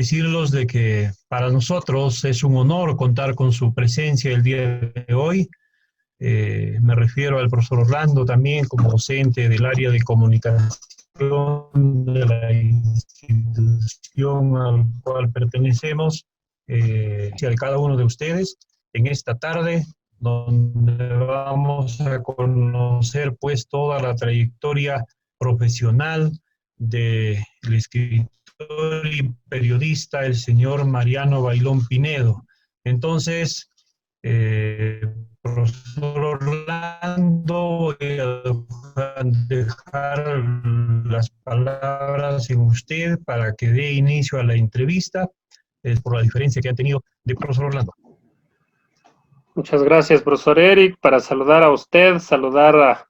decirlos de que para nosotros es un honor contar con su presencia el día de hoy. Me refiero al profesor Orlando también como docente del área de comunicación de la institución al cual pertenecemos, y a cada uno de ustedes en esta tarde, donde vamos a conocer pues toda la trayectoria profesional del escritor y periodista, el señor Mariano Bailón Pinedo. Entonces, profesor Orlando, voy a dejar las palabras en usted para que dé inicio a la entrevista, por la diferencia que han tenido de profesor Orlando. Muchas gracias, profesor Eric. Para saludar a usted, saludar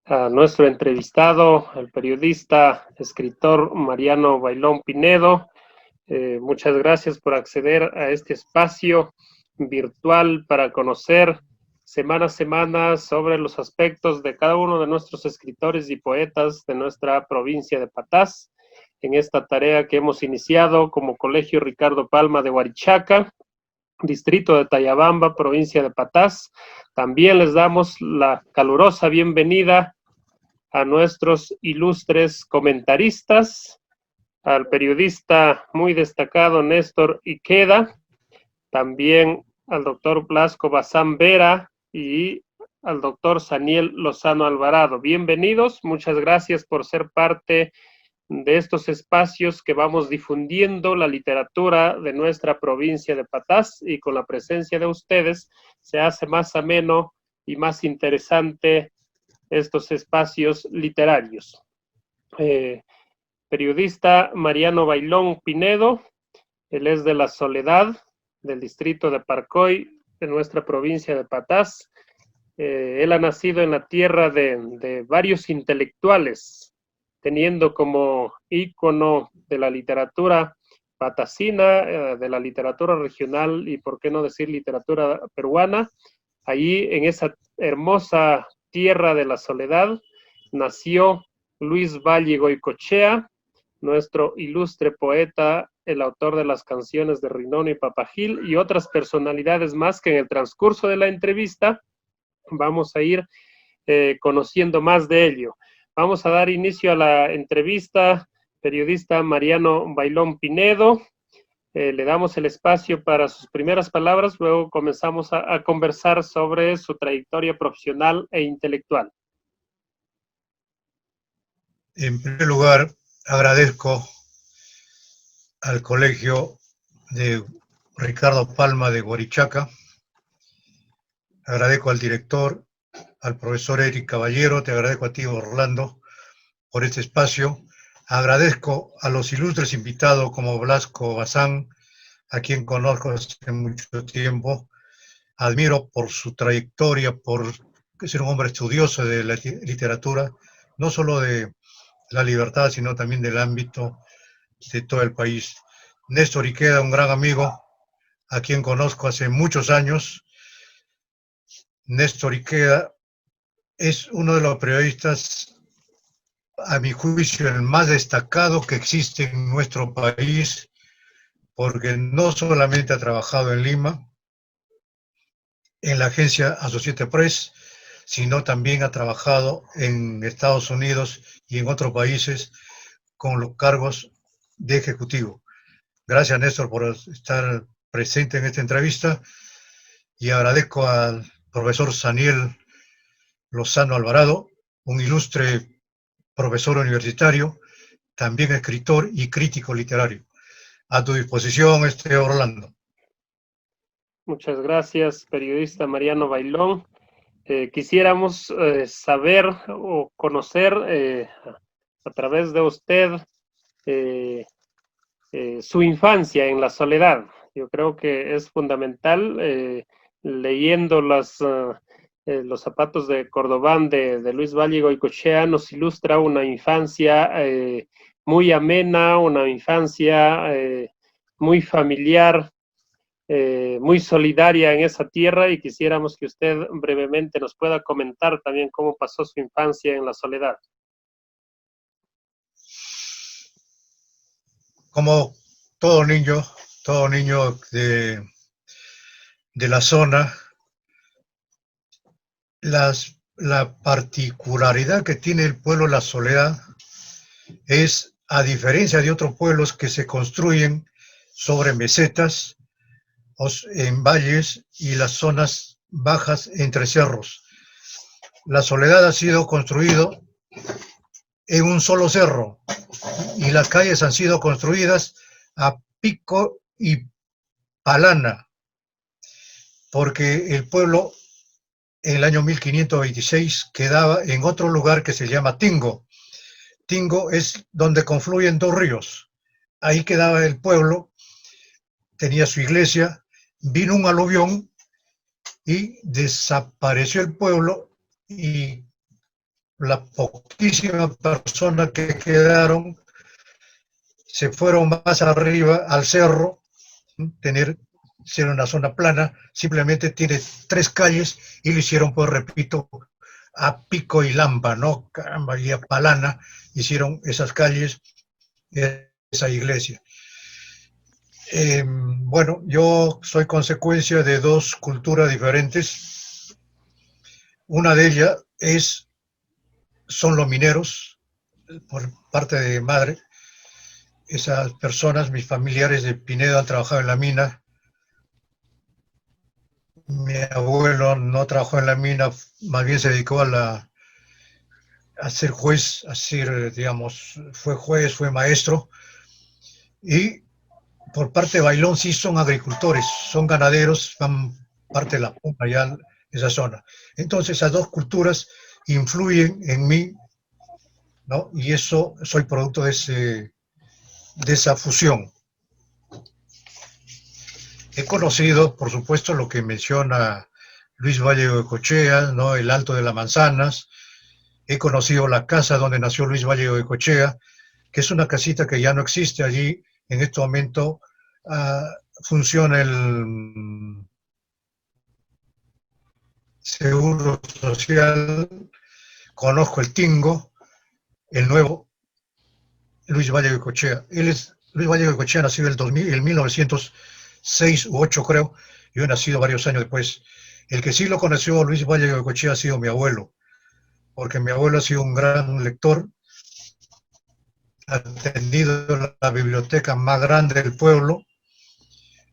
a nuestro entrevistado, el periodista, escritor Mariano Bailón Pinedo. Muchas gracias por acceder a este espacio virtual para conocer semana a semana sobre los aspectos de cada uno de nuestros escritores y poetas de nuestra provincia de Patás, en esta tarea que hemos iniciado como Colegio Ricardo Palma de Huarichaca, distrito de Tayabamba, provincia de Patás. También les damos la calurosa bienvenida a nuestros ilustres comentaristas, al periodista muy destacado Néstor Iqueda, también al doctor Blasco Bazán Vera y al doctor Saniel Lozano Alvarado. Bienvenidos, muchas gracias por ser parte de estos espacios que vamos difundiendo la literatura de nuestra provincia de Patás, y con la presencia de ustedes se hace más ameno y más interesante estos espacios literarios. Periodista Mariano Bailón Pinedo, él es de La Soledad, del distrito de Parcoy, de nuestra provincia de Patás. Él ha nacido en la tierra de varios intelectuales, teniendo como ícono de la literatura patacina, de la literatura regional y, por qué no decir, literatura peruana. Allí, en esa hermosa tierra de La Soledad, nació Luis Valle Goicoechea, nuestro ilustre poeta, el autor de las canciones de Rinón y Papagil, y otras personalidades más que en el transcurso de la entrevista vamos a ir conociendo más de ello. Vamos a dar inicio a la entrevista, periodista Mariano Bailón Pinedo. Le damos el espacio para sus primeras palabras, luego comenzamos a conversar sobre su trayectoria profesional e intelectual. En primer lugar, agradezco al Colegio de Ricardo Palma de Huarichaca, agradezco al director, al profesor Eric Caballero, te agradezco a ti, Orlando, por este espacio. Agradezco a los ilustres invitados como Blasco Bazán, a quien conozco hace mucho tiempo. Admiro por su trayectoria, por ser un hombre estudioso de la literatura, no solo de la libertad, sino también del ámbito de todo el país. Néstor Iqueda, un gran amigo, a quien conozco hace muchos años. Néstor Iqueda es uno de los periodistas, a mi juicio, el más destacado que existe en nuestro país, porque no solamente ha trabajado en Lima, en la agencia Associated Press, sino también ha trabajado en Estados Unidos y en otros países con los cargos de ejecutivo. Gracias, Néstor, por estar presente en esta entrevista, y agradezco al profesor Saniel Lozano Alvarado, un ilustre profesor universitario, también escritor y crítico literario. A tu disposición, Orlando. Muchas gracias, periodista Mariano Bailón. Quisiéramos saber o conocer a través de usted su infancia en La Soledad. Yo creo que es fundamental, leyendo los zapatos de Cordobán de Luis Valle Goicoechea, nos ilustra una infancia muy amena, una infancia muy familiar, muy solidaria en esa tierra, y quisiéramos que usted brevemente nos pueda comentar también cómo pasó su infancia en La Soledad. Como todo niño de la zona, la particularidad que tiene el pueblo La Soledad es, a diferencia de otros pueblos que se construyen sobre mesetas, en valles y las zonas bajas entre cerros. La Soledad ha sido construido en un solo cerro y las calles han sido construidas a pico y palana, porque el pueblo en el año 1526 quedaba en otro lugar que se llama Tingo. Tingo es donde confluyen dos ríos. Ahí quedaba el pueblo, tenía su iglesia, vino un aluvión y desapareció el pueblo, y las poquísimas personas que quedaron se fueron más arriba al cerro, ser una zona plana, simplemente tiene 3 calles y lo hicieron, pues repito, a pico y lampa, ¿no? Caramba, y a palana hicieron esas calles, esa iglesia. Bueno, yo soy consecuencia de 2 culturas diferentes. Una de ellas son los mineros, por parte de madre. Esas personas, mis familiares de Pinedo, han trabajado en la mina. Mi abuelo no trabajó en la mina, más bien se dedicó a ser juez, digamos, fue juez, fue maestro. Y por parte de Bailón sí son agricultores, son ganaderos, van parte de la Puna, allá esa zona. Entonces esas 2 culturas influyen en mí, ¿no? Y eso, soy producto de esa fusión. He conocido, por supuesto, lo que menciona Luis Valle de Goicoechea, ¿no? El Alto de las Manzanas. He conocido la casa donde nació Luis Valle de Goicoechea, que es una casita que ya no existe allí. En este momento funciona el Seguro Social. Conozco el Tingo, el nuevo Luis Valle de Goicoechea. Luis Valle de Goicoechea nació en 1906 u 8, creo. Yo he nacido varios años después. El que sí lo conoció Luis Valle de Goicoechea ha sido mi abuelo, porque mi abuelo ha sido un gran lector, ha tenido la biblioteca más grande del pueblo,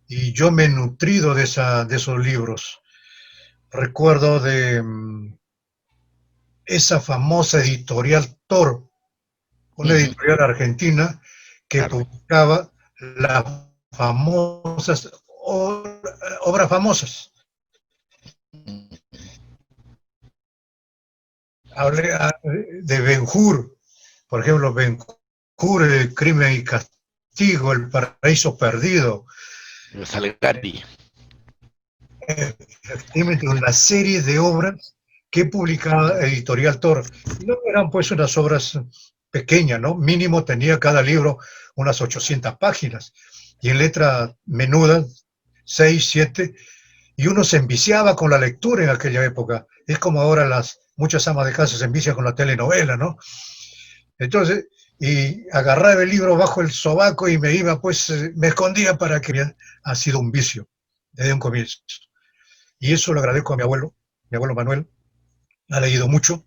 y yo me he nutrido de esos libros. Recuerdo de esa famosa editorial Toro, una editorial argentina que publicaba las famosas obras famosas. Hablé de Ben-Hur, por ejemplo, Ben-Hur, El crimen y castigo, El paraíso perdido. Salgari. Efectivamente, una serie de obras que publicaba Editorial Toro. No eran pues unas obras pequeñas, ¿no? Mínimo tenía cada libro unas 800 páginas, y en letra menuda, 6, 7, y uno se enviciaba con la lectura en aquella época. Es como ahora muchas amas de casa se envician con la telenovela, ¿no? Entonces, y agarraba el libro bajo el sobaco y me iba, pues, me escondía para que ha sido un vicio desde un comienzo. Y eso lo agradezco a mi abuelo Manuel. Ha leído mucho,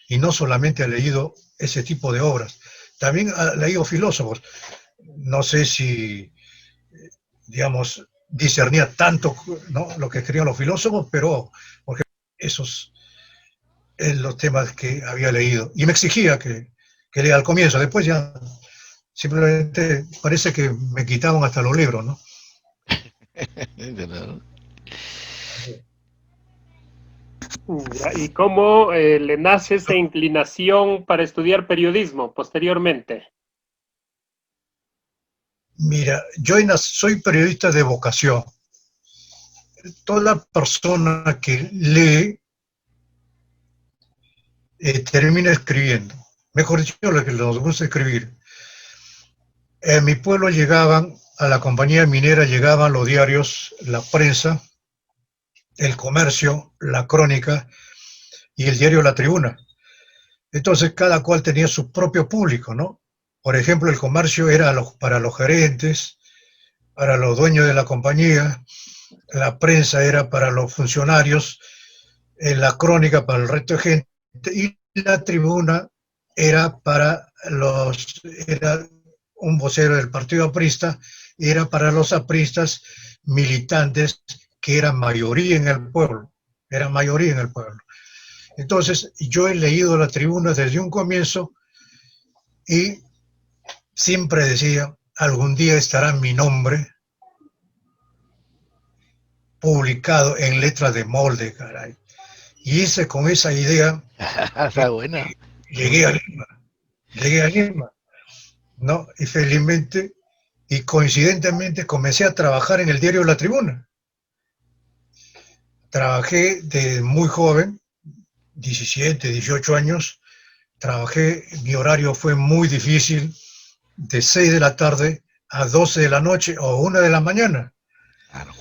y no solamente ha leído ese tipo de obras, también ha leído filósofos. No sé si, digamos, discernía tanto, ¿no?, lo que escribían los filósofos, pero porque esos son los temas que había leído. Y me exigía que lea al comienzo. Después ya simplemente parece que me quitaban hasta los libros, ¿no? ¿Y cómo le nace esa inclinación para estudiar periodismo posteriormente? Mira, yo soy periodista de vocación. Toda persona que lee termina escribiendo. Mejor dicho, lo que nos gusta escribir. En mi pueblo a la compañía minera llegaban los diarios, la prensa, el Comercio, la Crónica y el diario La Tribuna. Entonces cada cual tenía su propio público, ¿no? Por ejemplo, el Comercio era para los gerentes, para los dueños de la compañía, la prensa era para los funcionarios, la crónica para el resto de gente y la tribuna era para era un vocero del partido aprista, era para los apristas militantes que eran mayoría en el pueblo, eran mayoría en el pueblo. Entonces yo he leído la tribuna desde un comienzo y siempre decía, algún día estará mi nombre publicado en letras de molde, caray. Y con esa idea Está buena. llegué a Lima, ¿no? Y felizmente y coincidentemente comencé a trabajar en el diario La Tribuna. Trabajé de muy joven, 17, 18 años, trabajé, mi horario fue muy difícil, de 6 de la tarde a 12 de la noche o 1 de la mañana. Claro.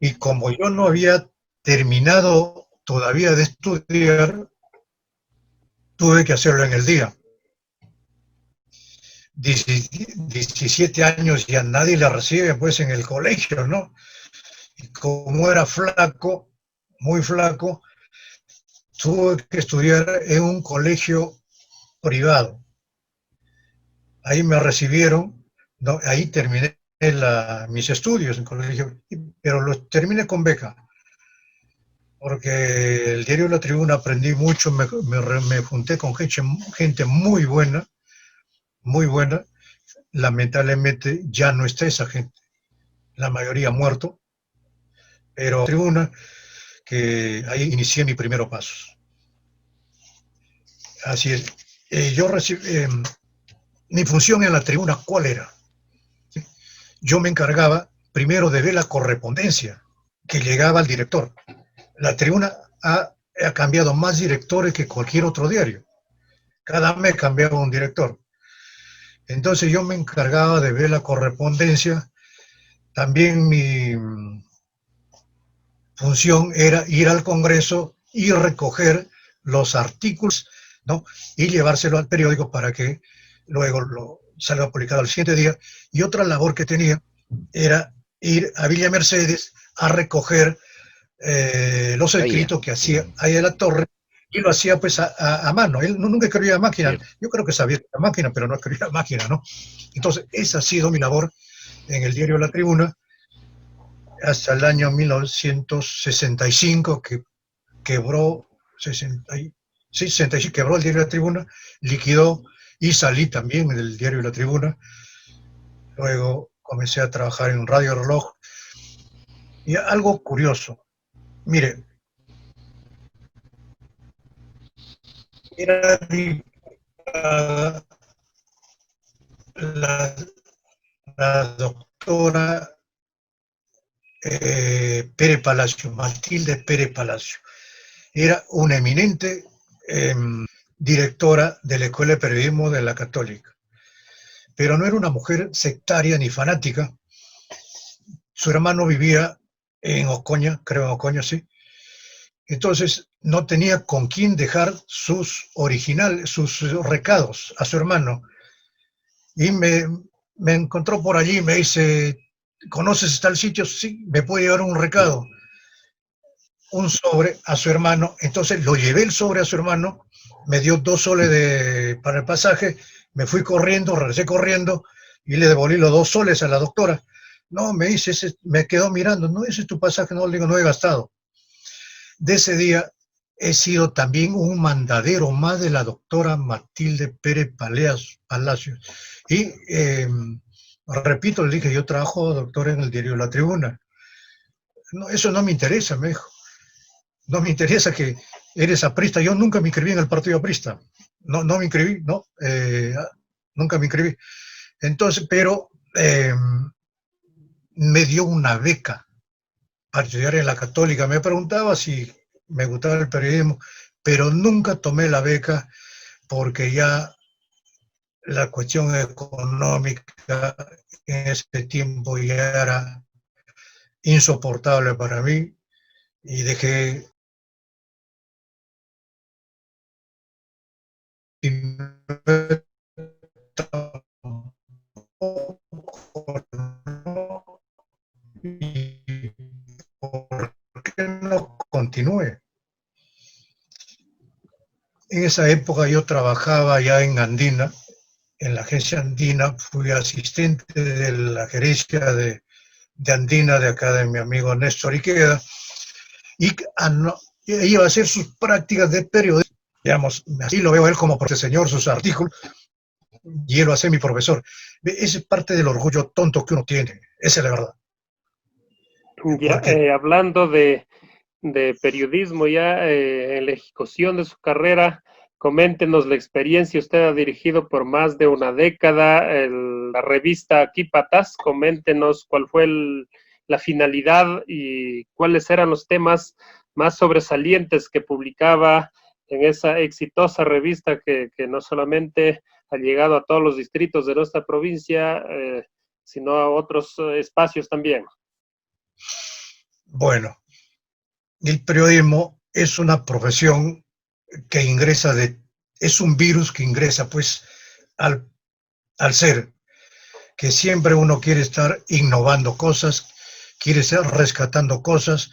Y como yo no había terminado todavía de estudiar, tuve que hacerlo en el día. 17 años ya nadie la recibe pues en el colegio, ¿no? Y como era flaco, muy flaco, tuve que estudiar en un colegio privado. Ahí me recibieron, ¿no? Ahí terminé mis estudios en colegio, pero los terminé con beca, porque el diario La Tribuna aprendí mucho, me junté con gente muy buena, muy buena. Lamentablemente ya no está esa gente, la mayoría ha muerto, pero Tribuna, que ahí inicié mis primeros pasos. Así es. Yo recibí, mi función en La Tribuna, ¿cuál era? Yo me encargaba primero de ver la correspondencia que llegaba al director. La Tribuna ha cambiado más directores que cualquier otro diario. Cada mes cambiaba un director. Entonces yo me encargaba de ver la correspondencia. También mi función era ir al Congreso y recoger los artículos, ¿no? Y llevárselo al periódico para que luego lo salga publicado al siguiente día. Y otra labor que tenía era ir a Villa Mercedes a recoger los escritos que hacía ahí en la torre, y lo hacía pues a mano. Él nunca escribía a máquina. Sí. Yo creo que sabía la máquina, pero no escribía a máquina, ¿no? Entonces, esa ha sido mi labor en el diario La Tribuna hasta el año 1965, que quebró, 65, quebró el diario La Tribuna, liquidó, y salí también del diario La Tribuna. Luego comencé a trabajar en Radio Reloj. Y algo curioso, mire, era la doctora Pérez Palacio, Matilde Pérez Palacio. Era una eminente directora de la Escuela de Periodismo de la Católica. Pero no era una mujer sectaria ni fanática. Su hermano vivía en Ocoña, creo en Ocoña, sí. Entonces no tenía con quién dejar sus recados a su hermano. Y me encontró por allí y me dice, ¿conoces tal sitio? Sí, me puede llevar un recado, un sobre a su hermano. Entonces lo llevé el sobre a su hermano, me dio 2 soles para el pasaje, me fui corriendo, regresé corriendo y le devolví los 2 soles a la doctora. No, me dice, me quedó mirando, no, ese es tu pasaje, no, le digo, no he gastado. De ese día he sido también un mandadero más de la doctora Matilde Pérez Palacios. Y repito, le dije, yo trabajo, doctora, en el diario La Tribuna. No, eso no me interesa, me dijo. No me interesa que eres aprista. Yo nunca me inscribí en el partido aprista. No, no me inscribí, no. Nunca me inscribí. Entonces, pero me dio una beca para estudiar en la Católica. Me preguntaba si me gustaba el periodismo, pero nunca tomé la beca porque ya la cuestión económica en ese tiempo ya era insoportable para mí y dejé continúe. En esa época yo trabajaba ya en Andina, en la agencia Andina, fui asistente de la gerencia de Andina, de acá de mi amigo Néstor Iqueda, y iba a hacer sus prácticas de periodismo, digamos, así lo veo él como profesor, sus artículos, y él va a ser mi profesor. Esa es parte del orgullo tonto que uno tiene, esa es la verdad. Ya, hablando de periodismo, ya en la ejecución de su carrera, coméntenos la experiencia. Usted ha dirigido por más de una década la revista Aquí Patás. Coméntenos cuál fue la finalidad y cuáles eran los temas más sobresalientes que publicaba en esa exitosa revista que no solamente ha llegado a todos los distritos de nuestra provincia, sino a otros espacios también. Bueno, el periodismo es una profesión que ingresa es un virus que ingresa pues al ser, que siempre uno quiere estar innovando cosas, quiere estar rescatando cosas,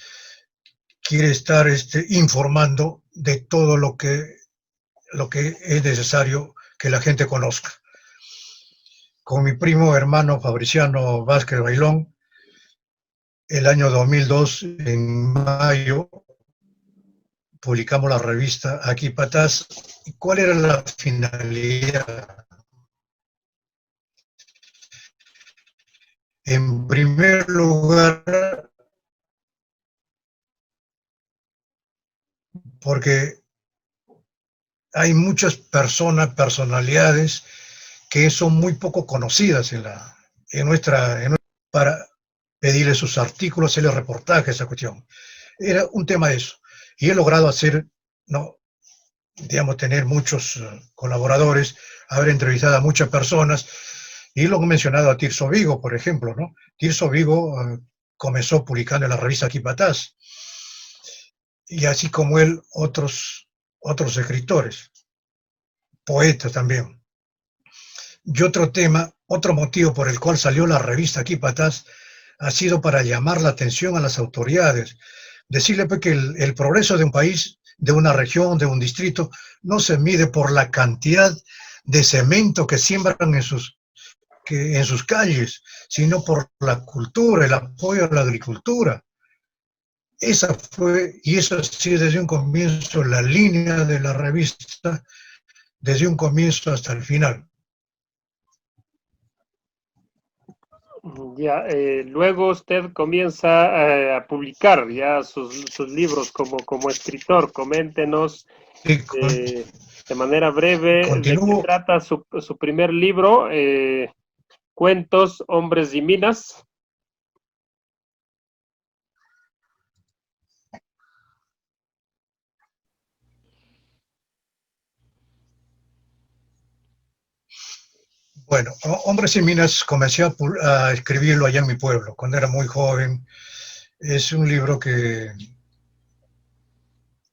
quiere estar informando de todo lo que es necesario que la gente conozca. Con mi primo hermano Fabriciano Vázquez Bailón, el año 2002, en mayo, publicamos la revista Aquí Patás. ¿Cuál era la finalidad? En primer lugar, porque hay muchas personalidades que son muy poco conocidas para pedirle sus artículos, hacerle reportajes, esa cuestión. Era un tema de eso. Y he logrado hacer, ¿no?, digamos, tener muchos colaboradores, haber entrevistado a muchas personas, y lo he mencionado a Tirso Vigo, por ejemplo, ¿no? Tirso Vigo comenzó publicando en la revista Aquí Patás, y así como él, otros escritores, poetas también. Y otro motivo por el cual salió la revista Aquí Patás ha sido para llamar la atención a las autoridades, decirle pues, que el progreso de un país, de una región, de un distrito, no se mide por la cantidad de cemento que siembran en sus calles, sino por la cultura, el apoyo a la agricultura. Esa fue, y eso ha sido desde un comienzo la línea de la revista, desde un comienzo hasta el final. Ya, luego usted comienza a publicar ya sus libros como escritor. Coméntenos de manera breve de qué trata su primer libro, Cuentos, Hombres y Minas. Bueno, Hombres y Minas comencé a escribirlo allá en mi pueblo, cuando era muy joven. Es un libro que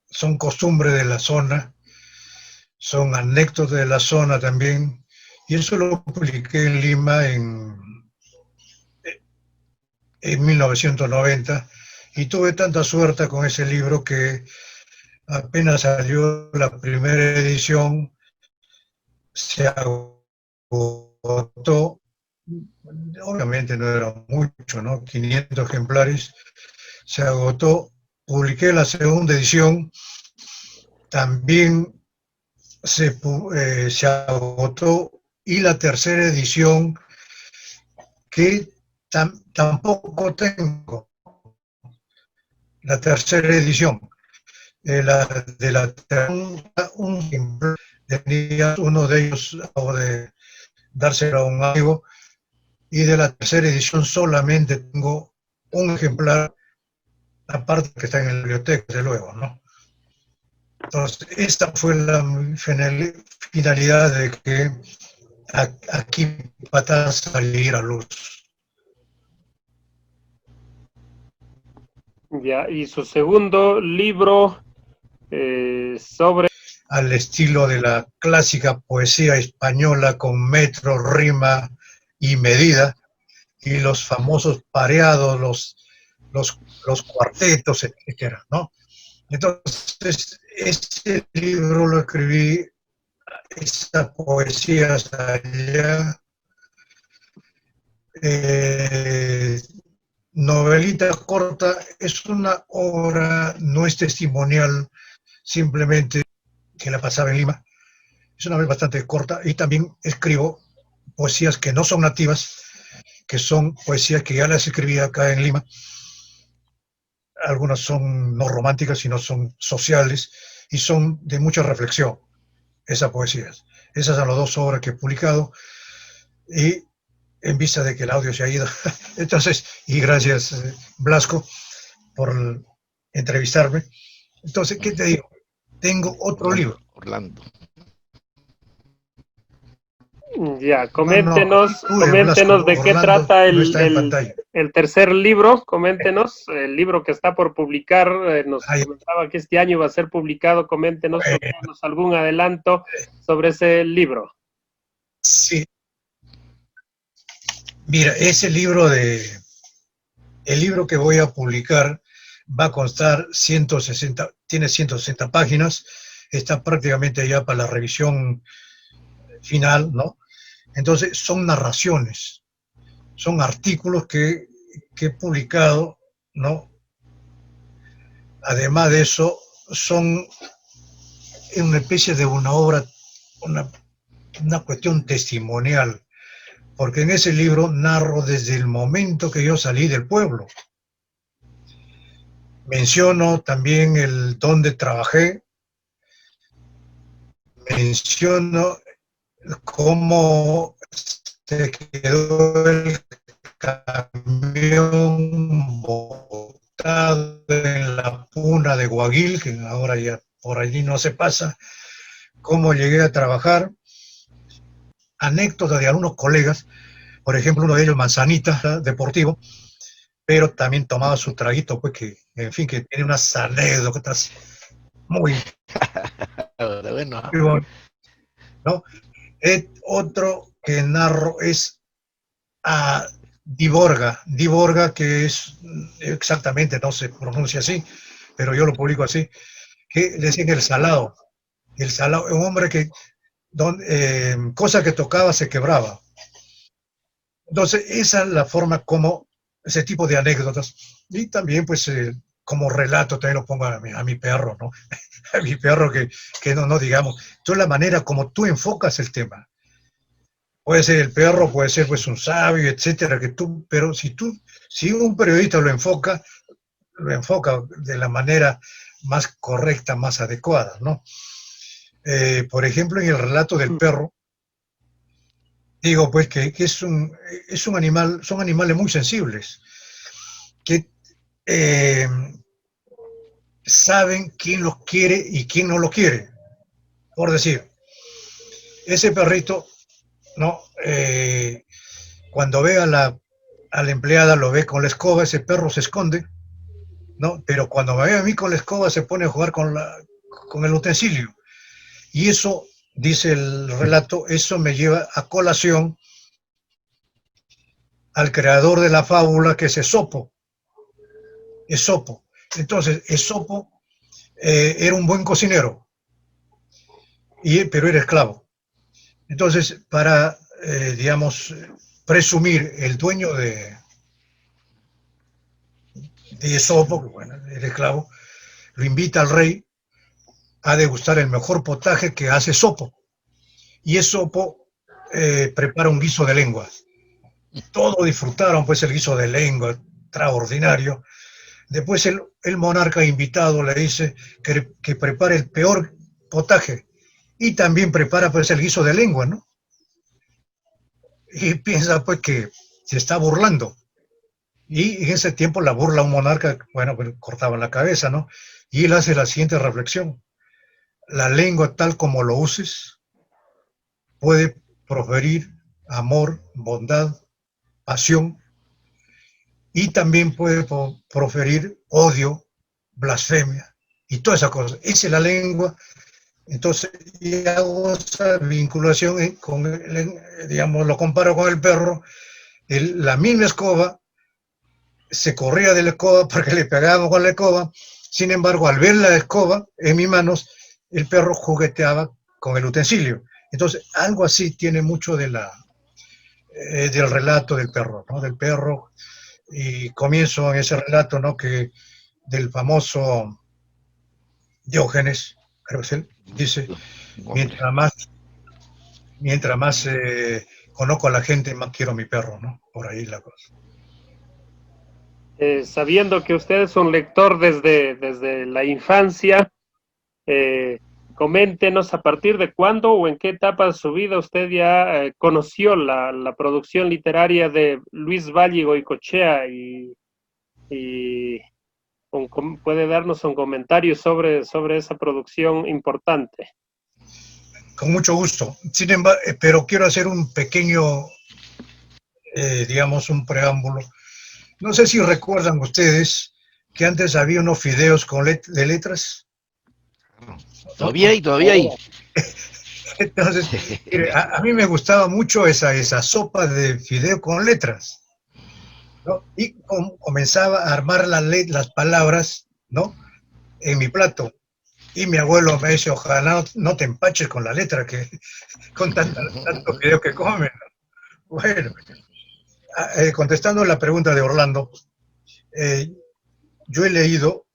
son costumbres de la zona, son anécdotas de la zona también, y eso lo publiqué en Lima en 1990, y tuve tanta suerte con ese libro que apenas salió la primera edición, se agotó. Obviamente no era mucho, ¿no? 500 ejemplares, se agotó. Publiqué la segunda edición, también se agotó, y la tercera edición, que tampoco tengo, la tercera edición, tenía uno de ellos, o de dárselo a un amigo, y de la tercera edición solamente tengo un ejemplar, aparte que está en la biblioteca, desde luego, ¿no? Entonces, esta fue la finalidad de que Aquí Patás saliera a luz. Ya, y su segundo libro sobre... Al estilo de la clásica poesía española, con metro, rima y medida, y los famosos pareados, los cuartetos, etcétera, ¿no? Entonces, este libro lo escribí, estas poesías allá, novelita corta, es una obra, no es testimonial, simplemente que la pasaba en Lima. Es una novela bastante corta y también escribo poesías que no son nativas, que son poesías que ya las escribí acá en Lima. Algunas son no románticas, sino son sociales y son de mucha reflexión, esas poesías. Esas son las dos obras que he publicado y en vista de que el audio se ha ido. Entonces, y gracias Blasco por entrevistarme. Entonces, ¿qué te digo? Tengo otro libro. Orlando. Ya, coméntenos, Blasco, de qué Orlando trata no está en pantalla. el tercer libro, coméntenos, el libro que está por publicar, nos comentaba que este año va a ser publicado, coméntenos algún adelanto sobre ese libro. Sí. Mira, el libro que voy a publicar va a constar 160, tiene 160 páginas, está prácticamente ya para la revisión final, ¿no? Entonces, son narraciones, son artículos que he publicado, ¿no? Además de eso, son una especie de una obra, una cuestión testimonial, porque en ese libro narro desde el momento que yo salí del pueblo. Menciono también el donde trabajé, menciono cómo se quedó el camión botado en la puna de Guaguil, que ahora ya por allí no se pasa, cómo llegué a trabajar, anécdotas de algunos colegas, por ejemplo, uno de ellos, Manzanita, deportivo, pero también tomaba su traguito, pues que, en fin, que tiene unas anécdotas muy Bueno. ¿no? Otro que narro es a Diborga, que es exactamente, no se pronuncia así, pero yo lo publico así, que le decían el salado, un hombre que, cosa que tocaba se quebraba. Entonces, esa es la forma como ese tipo de anécdotas, y también pues como relato también lo pongo a mi perro, ¿no? A mi perro que no digamos, entonces la manera como tú enfocas el tema. Puede ser el perro, puede ser pues un sabio, etcétera, pero si un periodista lo enfoca de la manera más correcta, más adecuada, ¿no? Por ejemplo, en el relato del perro, digo pues que es un animal, son animales muy sensibles, que saben quién los quiere y quién no los quiere. Por decir, ese perrito, ¿no? Cuando ve a la empleada, lo ve con la escoba, ese perro se esconde, ¿no? Pero cuando me ve a mí con la escoba, se pone a jugar con el utensilio. Y eso, dice el relato, eso me lleva a colación al creador de la fábula, que es Esopo. Entonces, Esopo era un buen cocinero, pero era esclavo. Entonces, para, digamos, presumir, el dueño de Esopo, que bueno, era esclavo, lo invita al rey a degustar el mejor potaje que hace Esopo. Y Esopo prepara un guiso de lengua. Todos disfrutaron pues el guiso de lengua, extraordinario. Después el monarca invitado le dice que prepare el peor potaje y también prepara pues el guiso de lengua, ¿no? Y piensa pues que se está burlando. Y en ese tiempo la burla a un monarca, bueno, pues cortaban la cabeza, ¿no? Y él hace la siguiente reflexión: la lengua tal como lo uses puede proferir amor, bondad, pasión, y también puede proferir odio, blasfemia y todas esas cosas. Esa es la lengua. Entonces, y hago esa vinculación digamos, lo comparo con el perro. La misma escoba, se corría de la escoba porque le pegaban con la escoba, Sin embargo, al ver la escoba en mis manos, el perro jugueteaba con el utensilio. Entonces, algo así tiene mucho de del relato del perro, ¿no? Del perro. Y comienzo en ese relato, ¿no? Que del famoso Diógenes, creo que es él, dice, Hombre. mientras más conozco a la gente, más quiero a mi perro, ¿no? Por ahí la cosa. Sabiendo que usted es un lector desde la infancia, coméntenos a partir de cuándo o en qué etapa de su vida usted ya conoció la producción literaria de Luis Valle y Goicoechea y puede darnos un comentario sobre esa producción importante. Con mucho gusto. Sin embargo, pero quiero hacer un pequeño, digamos, un preámbulo. No sé si recuerdan ustedes que antes había unos fideos de letras. Todavía hay. Entonces, mire, a mí me gustaba mucho esa sopa de fideo con letras, ¿no? Y comenzaba a armar las palabras, ¿no? En mi plato. Y mi abuelo me dice, ojalá no te empaches con la letra, que con tanto fideo que comen, ¿no? Bueno, contestando la pregunta de Orlando, yo he leído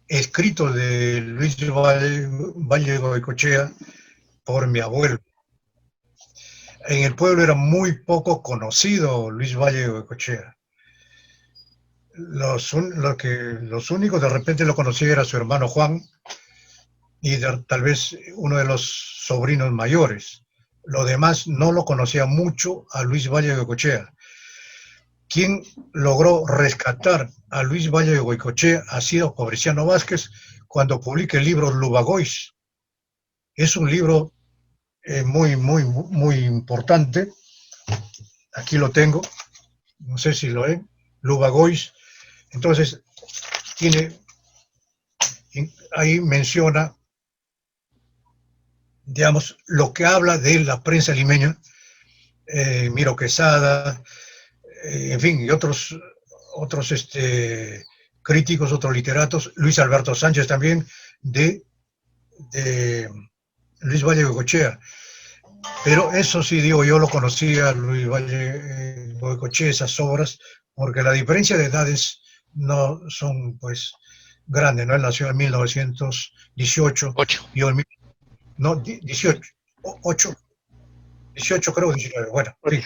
escritos de Luis Valle Goicoechea por mi abuelo. En el pueblo era muy poco conocido Luis Valle de Goicoechea. Los únicos de repente lo conocía era su hermano Juan y tal vez uno de los sobrinos mayores. Lo demás no lo conocía mucho a Luis Valle de Goicoechea. Quien logró rescatar a Luis Valle de Goicoechea ha sido Fabriciano Vázquez cuando publica el libro Lubagois. Es un libro muy importante. Aquí lo tengo, no sé si lo ven, Lubagois. Entonces, ahí menciona, digamos, lo que habla de la prensa limeña, Miro Quesada, en fin, y otros críticos, otros literatos, Luis Alberto Sánchez también, de Luis Valle de Goicoechea. Pero eso sí, digo, yo lo conocía, Luis Valle de Goicoechea, esas obras, porque la diferencia de edades no son, pues, grandes, ¿no? Él nació en 1918, 8. yo en 18, 8, 18 creo, 19, bueno, sí.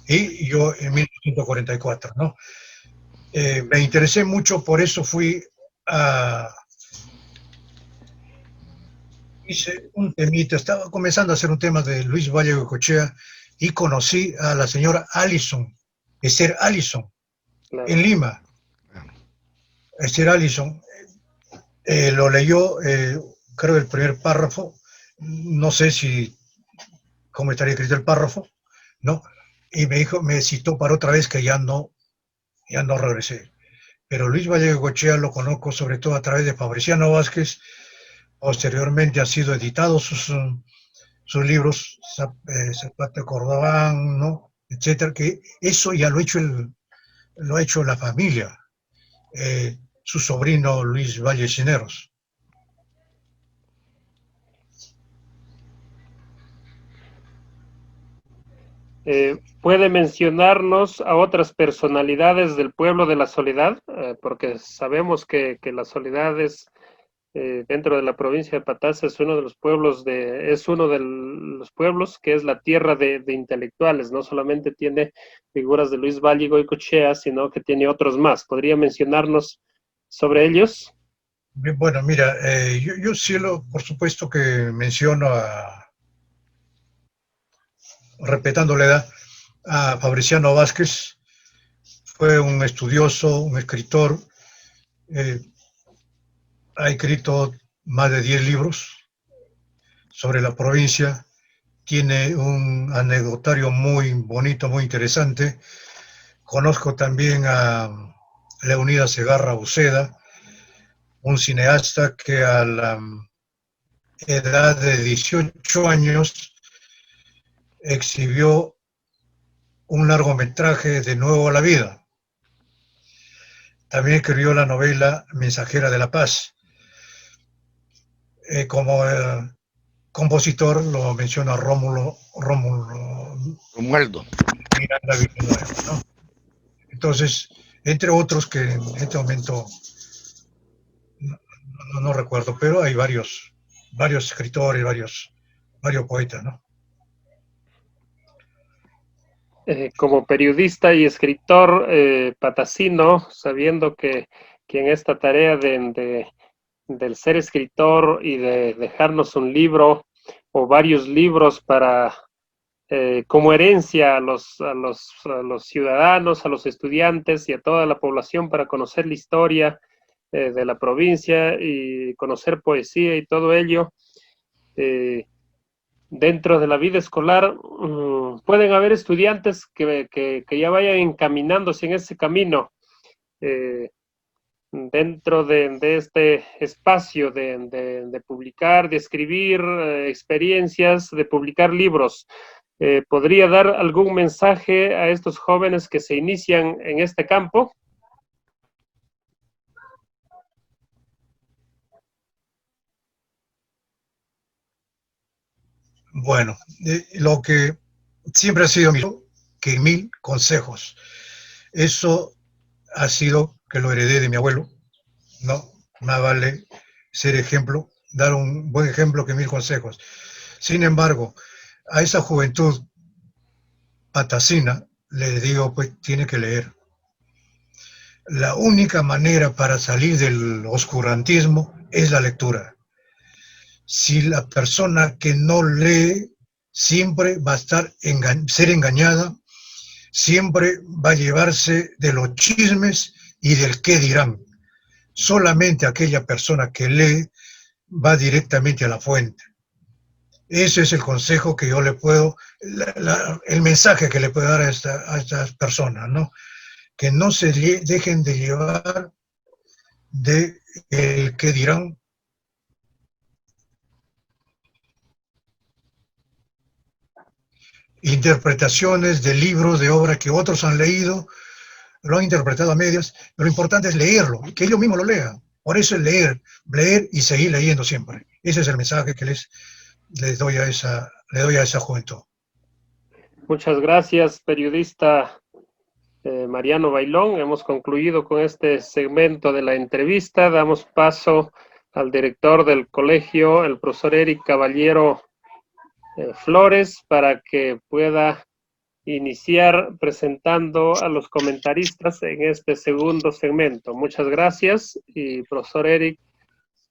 Y yo en 1944, ¿no? Me interesé mucho, por eso hice un temita, estaba comenzando a hacer un tema de Luis Valle de Goicoechea y conocí a la señora Allison, Esther Allison, Claro. en Lima. Esther Allison lo leyó, creo, el primer párrafo, no sé cómo estaría escrito el párrafo, ¿no? Y me citó para otra vez que ya no regresé. Pero Luis Valle de Goicoechea lo conozco sobre todo a través de Fabriciano Vázquez. Posteriormente han sido editados sus libros, Zapata Cordobán, ¿no? Etcétera, que eso ya lo ha hecho la familia, su sobrino Luis Valle Cisneros. ¿Puede mencionarnos a otras personalidades del pueblo de La Soledad? Porque sabemos que La Soledad es, dentro de la provincia de Pastaza, es uno de los pueblos que es la tierra de intelectuales. No solamente tiene figuras de Luis Valle y Goicoechea, sino que tiene otros más. ¿Podría mencionarnos sobre ellos? Bueno, mira, yo sí, por supuesto que menciono respetando la edad, a Fabriciano Vázquez. Fue un estudioso, un escritor, ha escrito más de 10 libros sobre la provincia, tiene un anecdotario muy bonito, muy interesante. Conozco también a Leonidas Segarra Uceda, un cineasta que a la edad de 18 años exhibió un largometraje de Nuevo a la Vida. También escribió la novela Mensajera de la Paz. Como compositor lo menciona Rómulo Romualdo. Miranda Villanueva, ¿no? Entonces, entre otros que en este momento no recuerdo, pero hay varios escritores, varios poetas, ¿no? Como periodista y escritor patacino, sabiendo que en esta tarea del ser escritor y de dejarnos un libro o varios libros para como herencia a los ciudadanos, a los estudiantes y a toda la población para conocer la historia de la provincia y conocer poesía y todo ello. Dentro de la vida escolar pueden haber estudiantes que ya vayan encaminándose en ese camino. Dentro de este espacio de publicar, de escribir experiencias, de publicar libros, ¿podría dar algún mensaje a estos jóvenes que se inician en este campo? Bueno, lo que siempre ha sido que 1000 consejos. Eso ha sido que lo heredé de mi abuelo, ¿no? Más vale ser ejemplo, dar un buen ejemplo que 1000 consejos. Sin embargo, a esa juventud patacina le digo, pues tiene que leer. La única manera para salir del oscurantismo es la lectura. Si la persona que no lee siempre va a ser engañada, siempre va a llevarse de los chismes y del qué dirán. Solamente aquella persona que lee va directamente a la fuente. Ese es el consejo que yo le puedo, el mensaje que le puedo dar a estas personas, ¿no? Que no se dejen de llevar de el qué dirán. Interpretaciones de libros, de obras que otros han leído, lo han interpretado a medias, pero lo importante es leerlo, que ellos mismos lo lean. Por eso es leer y seguir leyendo siempre. Ese es el mensaje que les doy a esa juventud. Muchas gracias, periodista Mariano Bailón. Hemos concluido con este segmento de la entrevista. Damos paso al director del colegio, el profesor Eric Caballero Flores, para que pueda iniciar presentando a los comentaristas en este segundo segmento. Muchas gracias y profesor Eric,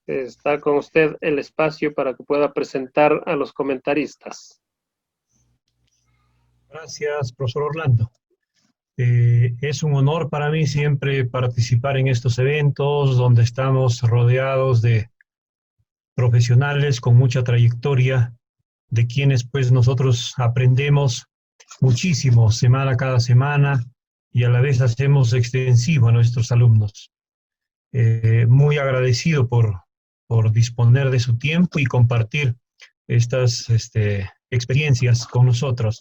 está con usted el espacio para que pueda presentar a los comentaristas. Gracias, profesor Orlando. Es un honor para mí siempre participar en estos eventos donde estamos rodeados de profesionales con mucha trayectoria, de quienes pues nosotros aprendemos muchísimo cada semana y a la vez hacemos extensivo a nuestros alumnos. Muy agradecido por disponer de su tiempo y compartir estas experiencias con nosotros.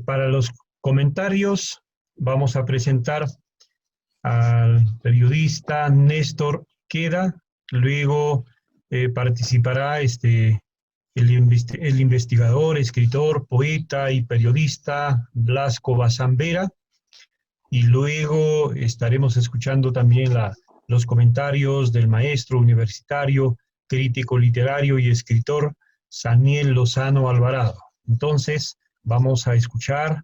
Para los comentarios vamos a presentar al periodista Néstor Queda, luego participará el investigador, escritor, poeta y periodista Blasco Bazambera, y luego estaremos escuchando también los comentarios del maestro universitario, crítico literario y escritor Saniel Lozano Alvarado. Entonces, vamos a escuchar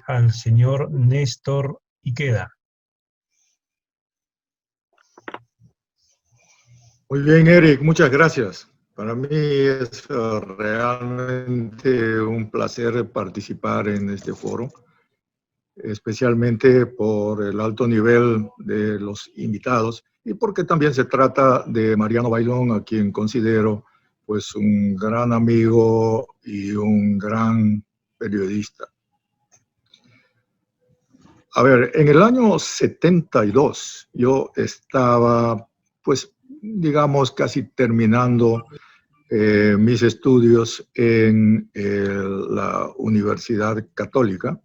al señor Néstor Iqueda. Muy bien, Eric, muchas gracias. Para mí es realmente un placer participar en este foro, especialmente por el alto nivel de los invitados y porque también se trata de Mariano Bailón, a quien considero pues un gran amigo y un gran periodista. A ver, en el año 72 yo estaba, pues, digamos, casi terminando mis estudios en la Universidad Católica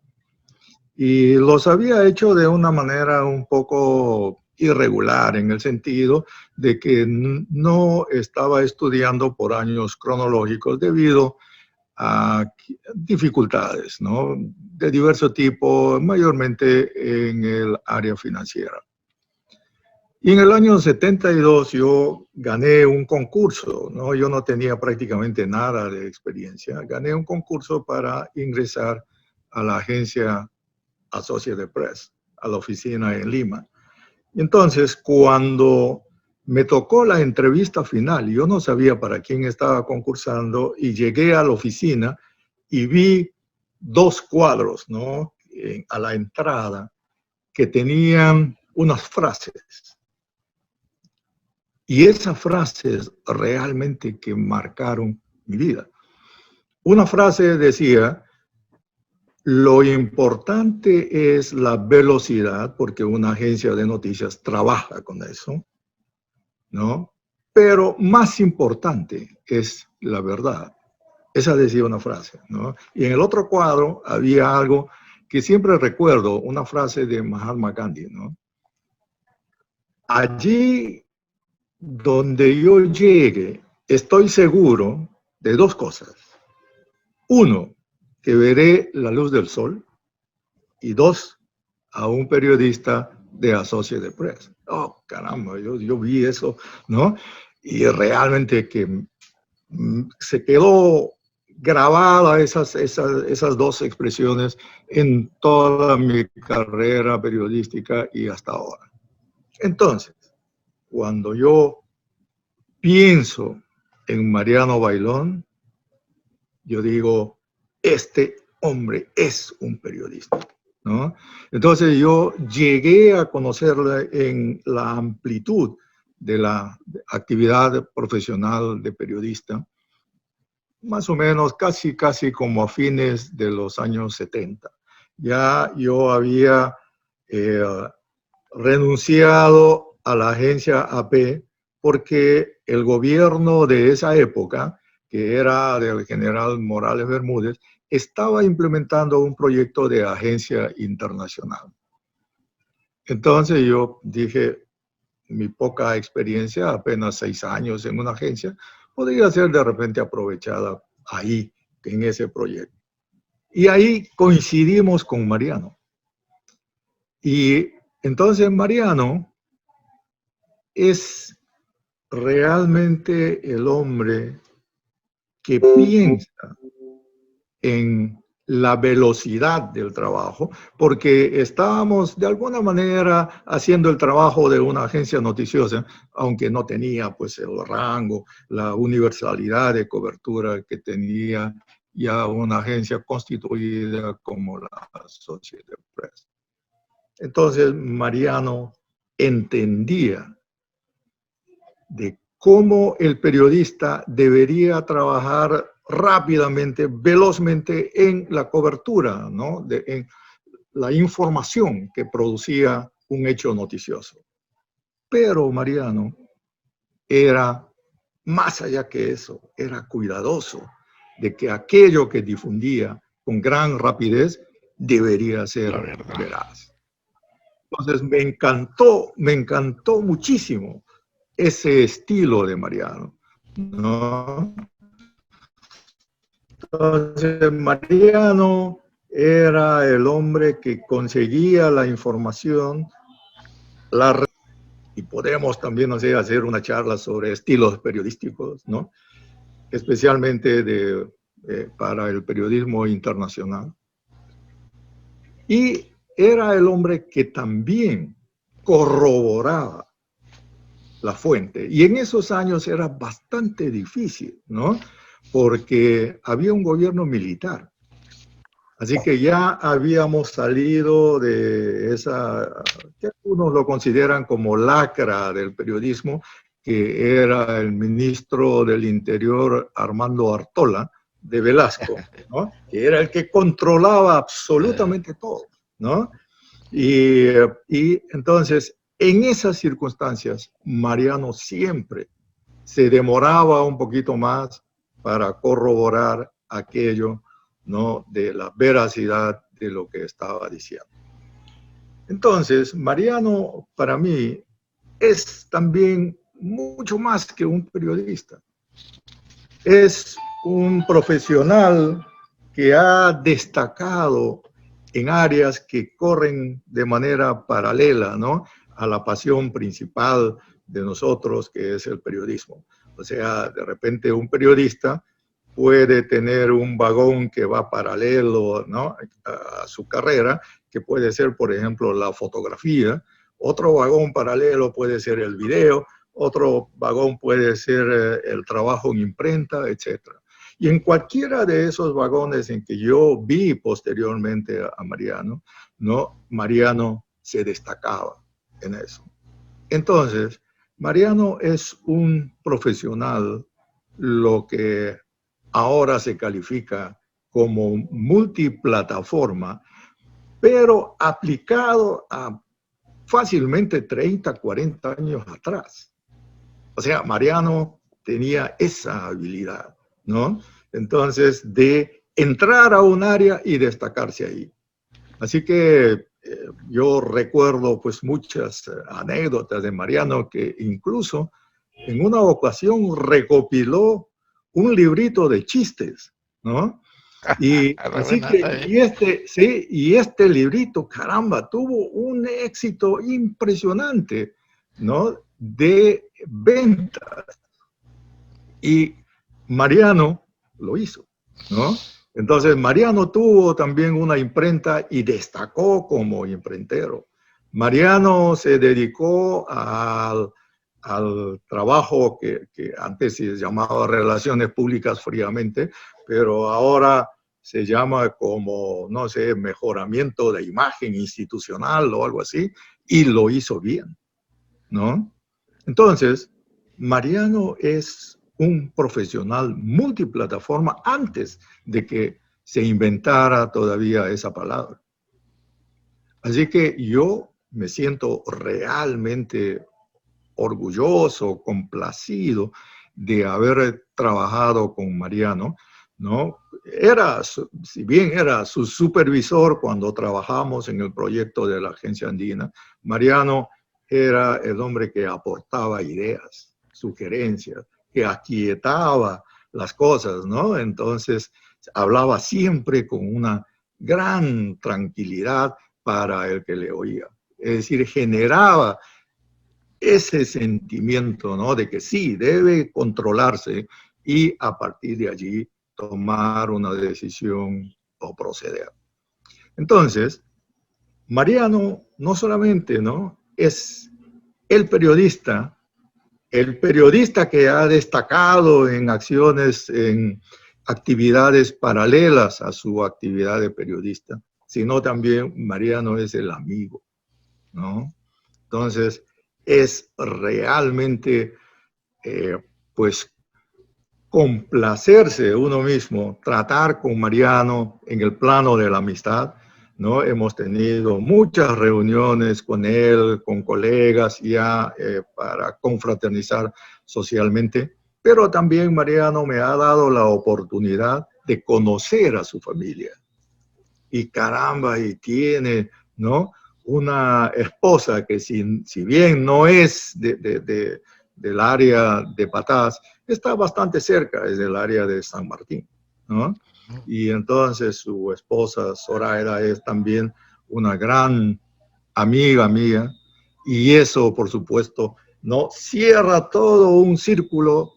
Y los había hecho de una manera un poco irregular, en el sentido de que no estaba estudiando por años cronológicos debido a dificultades, ¿no? De diverso tipo, mayormente en el área financiera. Y en el año 72 yo gané un concurso, ¿no? Yo no tenía prácticamente nada de experiencia. Gané un concurso para ingresar a la agencia Associated Press, a la oficina en Lima. Y entonces, cuando me tocó la entrevista final, yo no sabía para quién estaba concursando, y llegué a la oficina y vi dos cuadros, ¿no? A la entrada, que tenían unas frases. Y esas frases realmente que marcaron mi vida. Una frase decía: lo importante es la velocidad, porque una agencia de noticias trabaja con eso, ¿no? Pero más importante es la verdad. Esa decía una frase, ¿no? Y en el otro cuadro había algo que siempre recuerdo, una frase de Mahatma Gandhi, ¿no? Allí donde yo llegue, estoy seguro de dos cosas. Uno, que veré la luz del sol. Y dos, a un periodista de Associated Press. Oh, caramba, yo vi eso, ¿no? Y realmente que se quedó grabada esas dos expresiones en toda mi carrera periodística y hasta ahora. Entonces, cuando yo pienso en Mariano Bailón, yo digo, este hombre es un periodista, ¿no? Entonces yo llegué a conocerla en la amplitud de la actividad profesional de periodista, más o menos casi como a fines de los años 70. Ya yo había renunciado a la agencia AP porque el gobierno de esa época, que era del general Morales Bermúdez, estaba implementando un proyecto de agencia internacional. Entonces yo dije, mi poca experiencia, apenas 6 años en una agencia, podría ser de repente aprovechada ahí, en ese proyecto. Y ahí coincidimos con Mariano. Y entonces Mariano es realmente el hombre que piensa en la velocidad del trabajo, porque estábamos de alguna manera haciendo el trabajo de una agencia noticiosa, aunque no tenía pues el rango, la universalidad de cobertura que tenía ya una agencia constituida como la Associated Press. Entonces Mariano entendía de cómo el periodista debería trabajar rápidamente, velozmente en la cobertura, ¿no? En la información que producía un hecho noticioso. Pero Mariano era más allá que eso, era cuidadoso de que aquello que difundía con gran rapidez debería ser veraz. Entonces me encantó muchísimo ese estilo de Mariano, ¿no? Entonces, Mariano era el hombre que conseguía la información, y podemos también, no sé, hacer una charla sobre estilos periodísticos, ¿no? Especialmente para el periodismo internacional. Y era el hombre que también corroboraba la fuente. Y en esos años era bastante difícil, ¿no? Porque había un gobierno militar. Así que ya habíamos salido de esa, que algunos lo consideran como lacra del periodismo, que era el ministro del Interior Armando Artola de Velasco, ¿no? Que era el que controlaba absolutamente todo, ¿no? Y entonces, en esas circunstancias, Mariano siempre se demoraba un poquito más para corroborar aquello ¿no?, de la veracidad de lo que estaba diciendo. Entonces, Mariano, para mí, es también mucho más que un periodista. Es un profesional que ha destacado en áreas que corren de manera paralela, ¿no?, a la pasión principal de nosotros, que es el periodismo. O sea, de repente un periodista puede tener un vagón que va paralelo, ¿no?, a su carrera, que puede ser, por ejemplo, la fotografía. Otro vagón paralelo puede ser el video, otro vagón puede ser el trabajo en imprenta, etc. Y en cualquiera de esos vagones en que yo vi posteriormente a Mariano, ¿no?, Mariano se destacaba en eso. Entonces, Mariano es un profesional, lo que ahora se califica como multiplataforma, pero aplicado a fácilmente 30, 40 años atrás. O sea, Mariano tenía esa habilidad, ¿no? Entonces, de entrar a un área y destacarse ahí. Así que yo recuerdo pues muchas anécdotas de Mariano, que incluso en una ocasión recopiló un librito de chistes, ¿no? Y así que, y este librito, caramba, tuvo un éxito impresionante, ¿no?, de ventas. Y Mariano lo hizo, ¿no? Entonces, Mariano tuvo también una imprenta y destacó como imprentero. Mariano se dedicó al trabajo que antes se llamaba Relaciones Públicas fríamente, pero ahora se llama como, no sé, mejoramiento de imagen institucional o algo así, y lo hizo bien, ¿no? Entonces, Mariano es un profesional multiplataforma antes de que se inventara todavía esa palabra. Así que yo me siento realmente orgulloso, complacido de haber trabajado con Mariano, ¿no? Si bien era su supervisor cuando trabajamos en el proyecto de la Agencia Andina, Mariano era el hombre que aportaba ideas, sugerencias, que aquietaba las cosas, ¿no? Entonces, hablaba siempre con una gran tranquilidad para el que le oía. Es decir, generaba ese sentimiento, ¿no?, de que sí, debe controlarse y a partir de allí tomar una decisión o proceder. Entonces, Mariano no solamente, ¿no?, es el periodista que ha destacado en acciones, en actividades paralelas a su actividad de periodista, sino también Mariano es el amigo, ¿no? Entonces, es realmente, pues, complacerse uno mismo, tratar con Mariano en el plano de la amistad, ¿no? Hemos tenido muchas reuniones con él, con colegas ya para confraternizar socialmente, pero también Mariano me ha dado la oportunidad de conocer a su familia. Y caramba, y tiene, ¿no?, una esposa que si bien no es del área de Patás, está bastante cerca, es del área de San Martín, ¿no? Y entonces su esposa Zoraida es también una gran amiga mía, y eso, por supuesto, ¿no?, cierra todo un círculo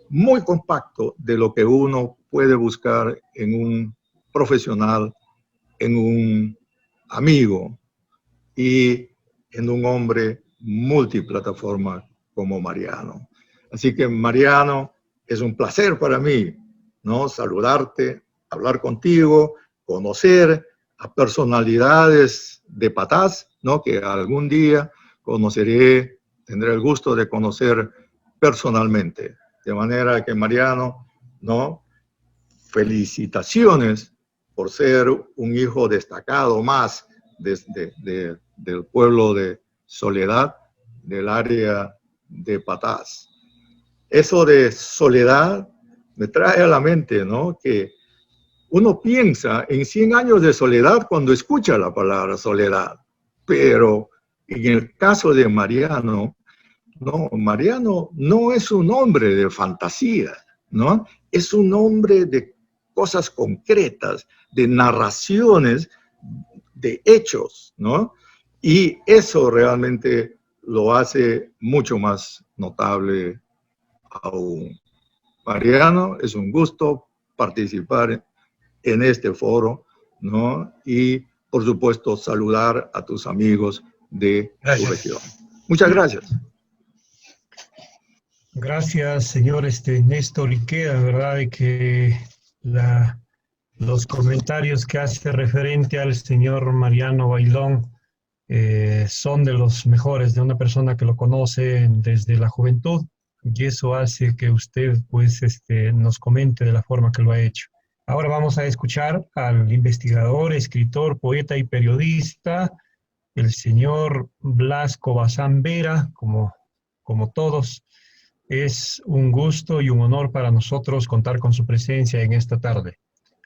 muy compacto de lo que uno puede buscar en un profesional, en un amigo y en un hombre multiplataforma como Mariano. Así que, Mariano, es un placer para mí, ¿no?, saludarte, hablar contigo, conocer a personalidades de Patás, ¿no?, que algún día tendré el gusto de conocer personalmente. De manera que, Mariano, ¿no?, felicitaciones por ser un hijo destacado más del pueblo de Soledad, del área de Patás. Eso de Soledad me trae a la mente, ¿no?, que Uno piensa en 100 años de soledad cuando escucha la palabra soledad, pero en el caso de Mariano, no, Mariano no es un hombre de fantasía, ¿no? Es un hombre de cosas concretas, de narraciones, de hechos, ¿no? Y eso realmente lo hace mucho más notable aún. Mariano, es un gusto participar en este foro, ¿no? Y, por supuesto, saludar a tus amigos de tu región. Muchas gracias. Gracias, señor Néstor Iqueda, ¿verdad? De que los comentarios que hace referente al señor Mariano Bailón son de los mejores, de una persona que lo conoce desde la juventud, y eso hace que usted, pues, nos comente de la forma que lo ha hecho. Ahora vamos a escuchar al investigador, escritor, poeta y periodista, el señor Blasco Bazán Vera, como todos. Es un gusto y un honor para nosotros contar con su presencia en esta tarde.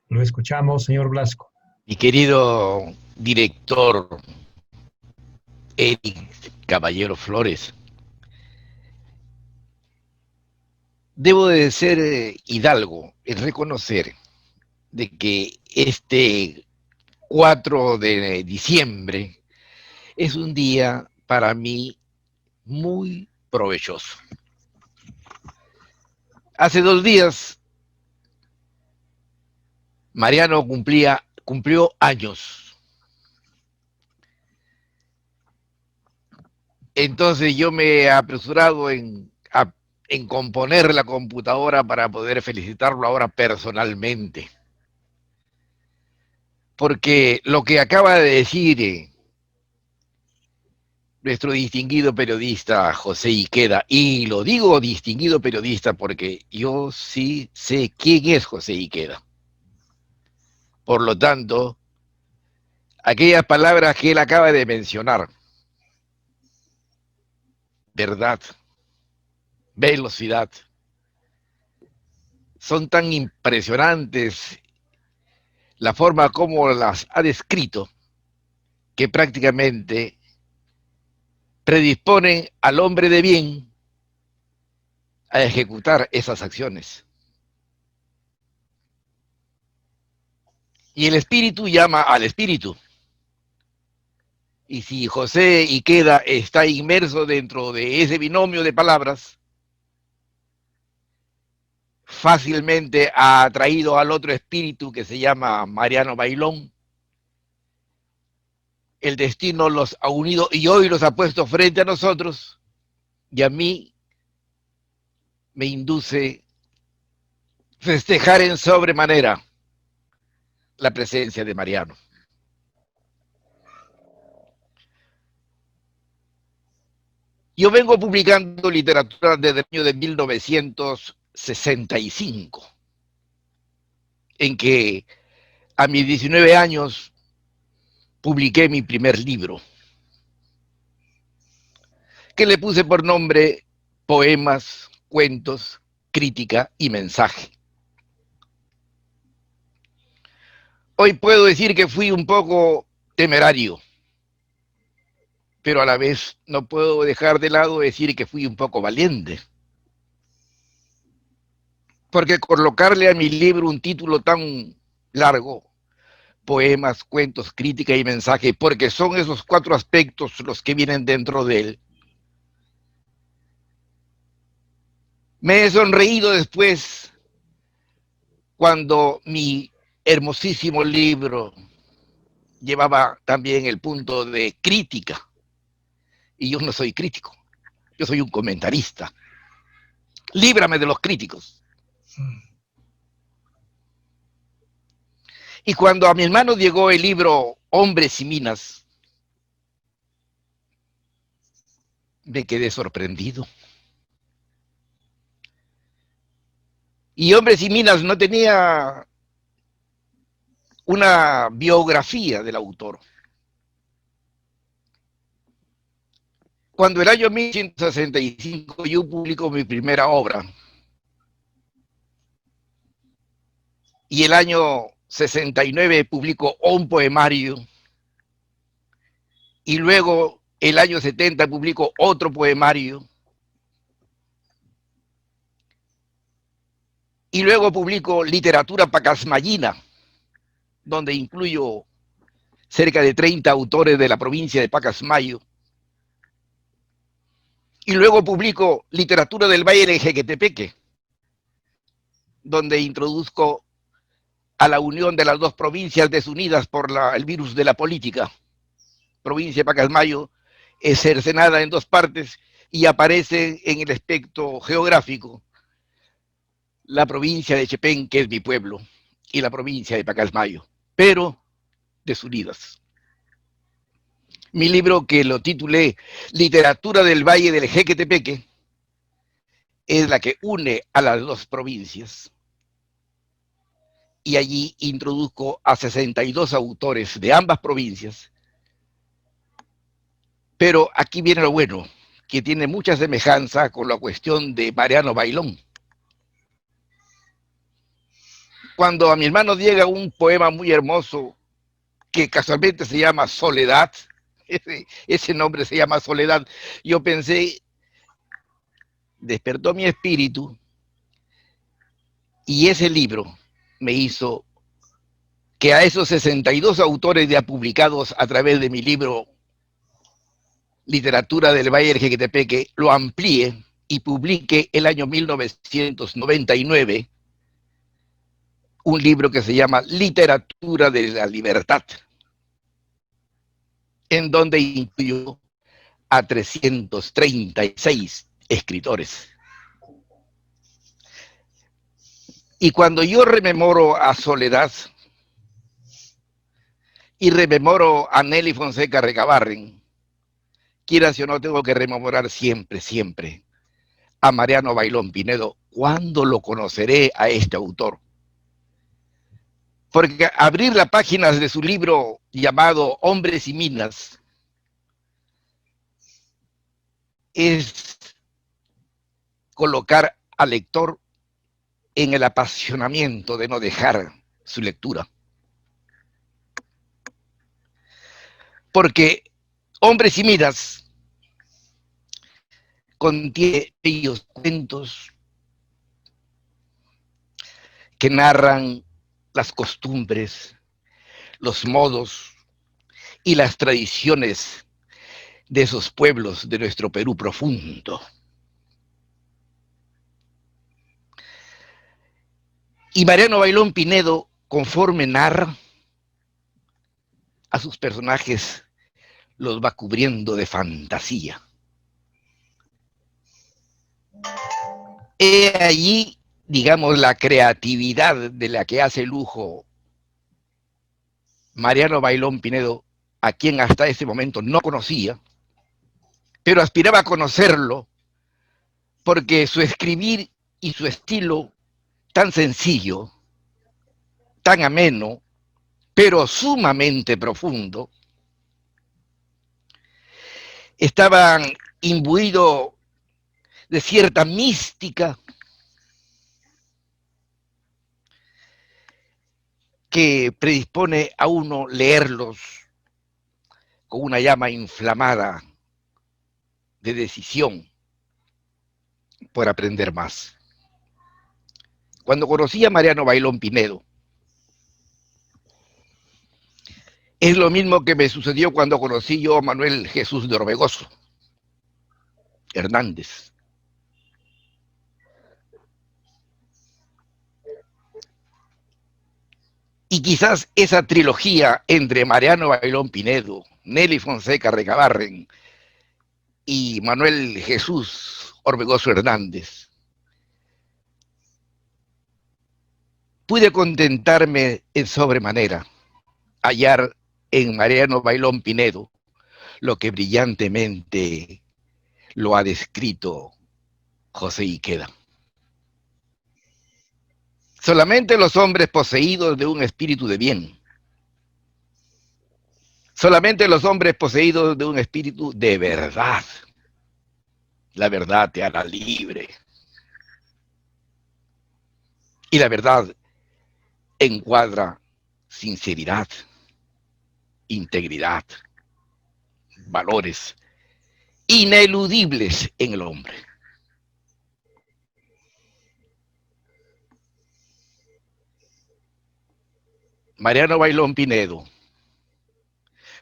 Lo escuchamos, señor Blasco. Mi querido director Eric Caballero Flores, debo de ser hidalgo en reconocer de que este 4 de diciembre es un día para mí muy provechoso. Hace 2 días, Mariano cumplió años. Entonces yo me he apresurado en componer la computadora para poder felicitarlo ahora personalmente. Porque lo que acaba de decir nuestro distinguido periodista José Iqueda, y lo digo distinguido periodista porque yo sí sé quién es José Iqueda. Por lo tanto, aquellas palabras que él acaba de mencionar, verdad, velocidad, son tan impresionantes la forma como las ha descrito, que prácticamente predisponen al hombre de bien a ejecutar esas acciones. Y el espíritu llama al espíritu. Y si José Iqueda está inmerso dentro de ese binomio de palabras, fácilmente ha atraído al otro espíritu que se llama Mariano Bailón. El destino los ha unido y hoy los ha puesto frente a nosotros, y a mí me induce festejar en sobremanera la presencia de Mariano. Yo vengo publicando literatura desde el año de 1965, en que a mis 19 años publiqué mi primer libro, que le puse por nombre Poemas, Cuentos, Crítica y Mensaje. Hoy puedo decir que fui un poco temerario, pero a la vez no puedo dejar de lado decir que fui un poco valiente. Porque colocarle a mi libro un título tan largo, Poemas, Cuentos, Crítica y Mensaje, porque son esos 4 aspectos los que vienen dentro de él. Me he sonreído después cuando mi hermosísimo libro llevaba también el punto de crítica. Y yo no soy crítico, yo soy un comentarista. Líbrame de los críticos. Y cuando a mis manos llegó el libro Hombres y Minas, me quedé sorprendido. Y Hombres y Minas no tenía una biografía del autor. Cuando el año 1965 yo publico mi primera obra, y el año 69 publico un poemario, y luego el año 70 publico otro poemario, y luego publico Literatura Pacasmayina, donde incluyo cerca de 30 autores de la provincia de Pacasmayo. Y luego publico Literatura del Valle de Jequetepeque, donde introduzco a la unión de las dos provincias desunidas por el virus de la política. Provincia de Pacasmayo es cercenada en dos partes y aparece en el espectro geográfico la provincia de Chepén, que es mi pueblo, y la provincia de Pacasmayo, pero desunidas. Mi libro, que lo titulé Literatura del Valle del Jequetepeque, es la que une a las dos provincias. Y allí introduzco a 62 autores de ambas provincias. Pero aquí viene lo bueno, que tiene mucha semejanza con la cuestión de Mariano Bailón. Cuando a mis manos llega un poema muy hermoso que casualmente se llama Soledad, ese nombre se llama Soledad, yo pensé, despertó mi espíritu, y ese libro me hizo que a esos 62 autores ya publicados a través de mi libro Literatura del Valle del Jequetepeque lo amplíe y publique el año 1999 un libro que se llama Literatura de la Libertad, en donde incluyó a 336 escritores. Y cuando yo rememoro a Soledad y rememoro a Nelly Fonseca Recabarren, quiera si o no, tengo que rememorar siempre, siempre a Mariano Bailón Pinedo. ¿Cuándo lo conoceré a este autor? Porque abrir las páginas de su libro llamado Hombres y Minas es colocar al lector en el apasionamiento de no dejar su lectura. Porque Hombres y Minas contiene bellos cuentos que narran las costumbres, los modos y las tradiciones de esos pueblos de nuestro Perú profundo. Y Mariano Bailón Pinedo, conforme narra, a sus personajes los va cubriendo de fantasía. He allí, digamos, la creatividad de la que hace lujo Mariano Bailón Pinedo, a quien hasta ese momento no conocía, pero aspiraba a conocerlo porque su escribir y su estilo tan sencillo, tan ameno, pero sumamente profundo, estaban imbuidos de cierta mística que predispone a uno leerlos con una llama inflamada de decisión por aprender más. Cuando conocí a Mariano Bailón Pinedo, es lo mismo que me sucedió cuando conocí yo a Manuel Jesús de Orbegoso Hernández. Y quizás esa trilogía entre Mariano Bailón Pinedo, Nelly Fonseca Recabarren y Manuel Jesús Orbegoso Hernández, pude contentarme en sobremanera, hallar en Mariano Bailón Pinedo lo que brillantemente lo ha descrito José Iqueda. Solamente los hombres poseídos de un espíritu de bien, solamente los hombres poseídos de un espíritu de verdad, la verdad te hará libre. Y la verdad encuadra sinceridad, integridad, valores ineludibles en el hombre. Mariano Bailón Pinedo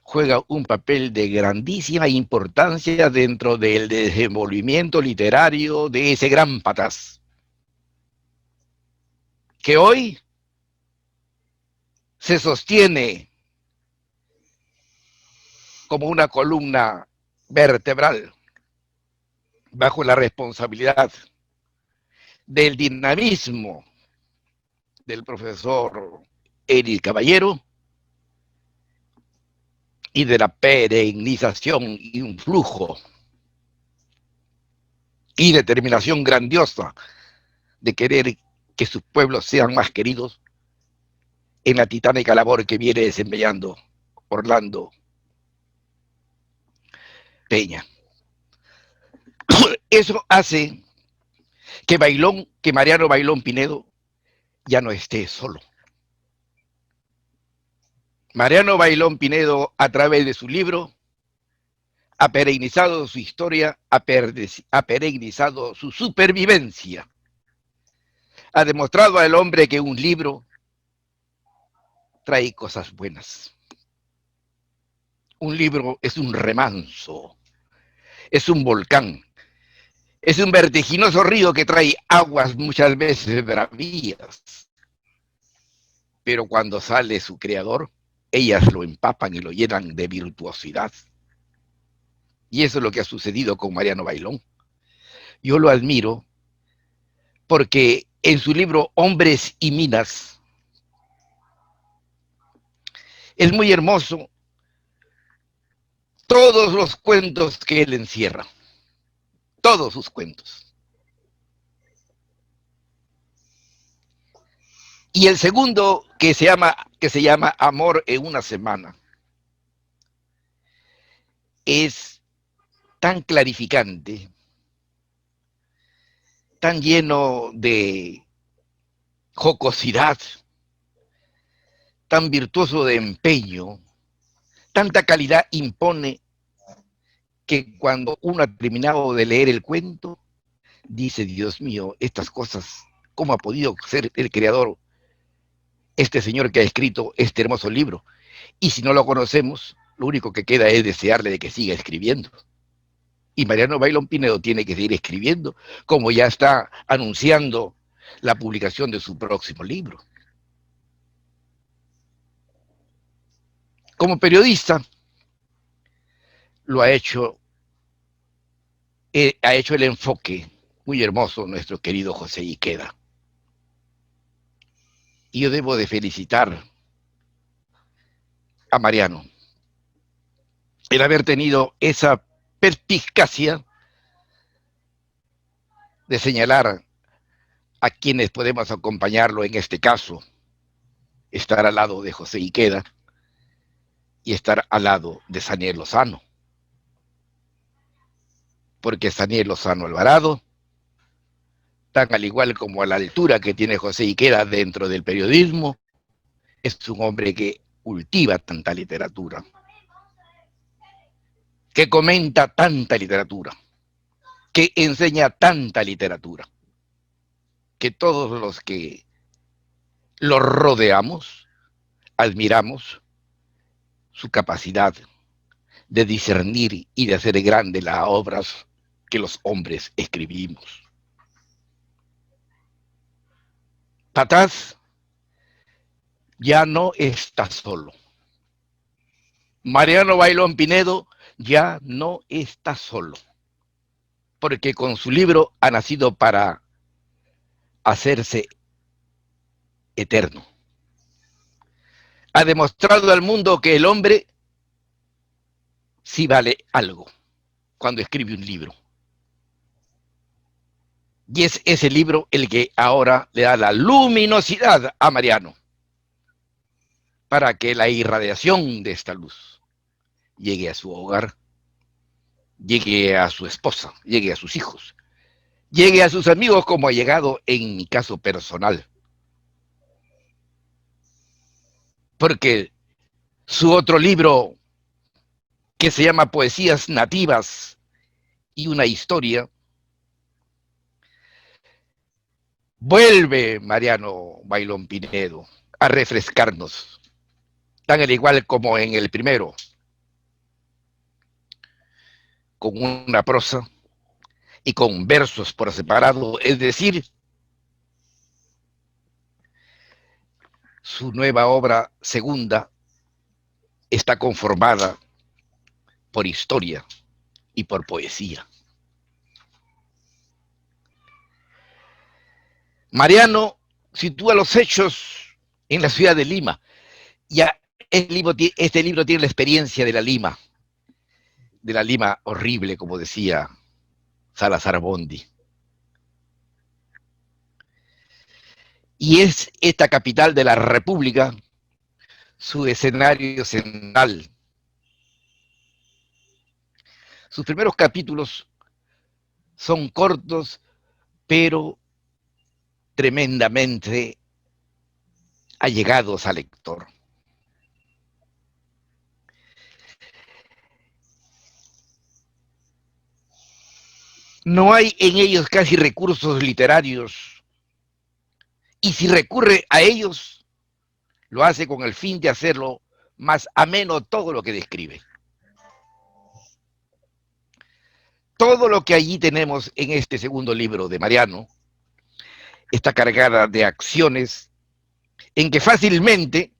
juega un papel de grandísima importancia dentro del desenvolvimiento literario de ese gran Pataz, que hoy se sostiene como una columna vertebral bajo la responsabilidad del dinamismo del profesor Eric Caballero y de la perennización y un flujo y determinación grandiosa de querer que sus pueblos sean más queridos en la titánica labor que viene desempeñando Orlando Peña. Eso hace que Mariano Bailón Pinedo ya no esté solo. Mariano Bailón Pinedo, a través de su libro, ha perennizado su historia, ha perennizado su supervivencia. Ha demostrado al hombre que un libro trae cosas buenas. Un libro es un remanso, es un volcán, es un vertiginoso río que trae aguas muchas veces bravías. Pero cuando sale su creador, ellas lo empapan y lo llenan de virtuosidad. Y eso es lo que ha sucedido con Mariano Bailón. Yo lo admiro porque en su libro Hombres y Minas es muy hermoso todos los cuentos que él encierra, todos sus cuentos. Y el segundo, que se llama Amor en una semana, es tan clarificante, tan lleno de jocosidad, tan virtuoso de empeño, tanta calidad impone, que cuando uno ha terminado de leer el cuento, dice, Dios mío, estas cosas, ¿cómo ha podido ser el creador, este señor que ha escrito este hermoso libro? Y si no lo conocemos, lo único que queda es desearle de que siga escribiendo. Y Mariano Bailón Pinedo tiene que seguir escribiendo, como ya está anunciando la publicación de su próximo libro. Como periodista, lo ha hecho el enfoque muy hermoso nuestro querido José Iqueda. Y yo debo de felicitar a Mariano el haber tenido esa perspicacia de señalar a quienes podemos acompañarlo, en este caso, estar al lado de José Iqueda y estar al lado de Saniel Lozano. Porque Saniel Lozano Alvarado, tan al igual como a la altura que tiene José Iqueda dentro del periodismo, es un hombre que cultiva tanta literatura, que comenta tanta literatura, que enseña tanta literatura, que todos los que lo rodeamos admiramos su capacidad de discernir y de hacer grandes las obras que los hombres escribimos. Pataz ya no está solo. Mariano Bailón Pinedo ya no está solo, porque con su libro ha nacido para hacerse eterno. Ha demostrado al mundo que el hombre sí vale algo cuando escribe un libro. Y es ese libro el que ahora le da la luminosidad a Mariano para que la irradiación de esta luz llegue a su hogar, llegue a su esposa, llegue a sus hijos, llegue a sus amigos, como ha llegado en mi caso personal. porque su otro libro, que se llama Poesías Nativas y una historia, vuelve Mariano Bailón Pinedo a refrescarnos, tan al igual como en el primero, con una prosa y con versos por separado, es decir, su nueva obra segunda está conformada por historia y por poesía. Mariano sitúa los hechos en la ciudad de Lima. Ya este libro tiene la experiencia de la Lima horrible, como decía Salazar Bondi. Y es esta capital de la República su escenario central. Sus primeros capítulos son cortos, pero tremendamente allegados al lector. No hay en ellos casi recursos literarios, y si recurre a ellos, lo hace con el fin de hacerlo más ameno todo lo que describe. Todo lo que allí tenemos en este segundo libro de Mariano está cargada de acciones en que fácilmente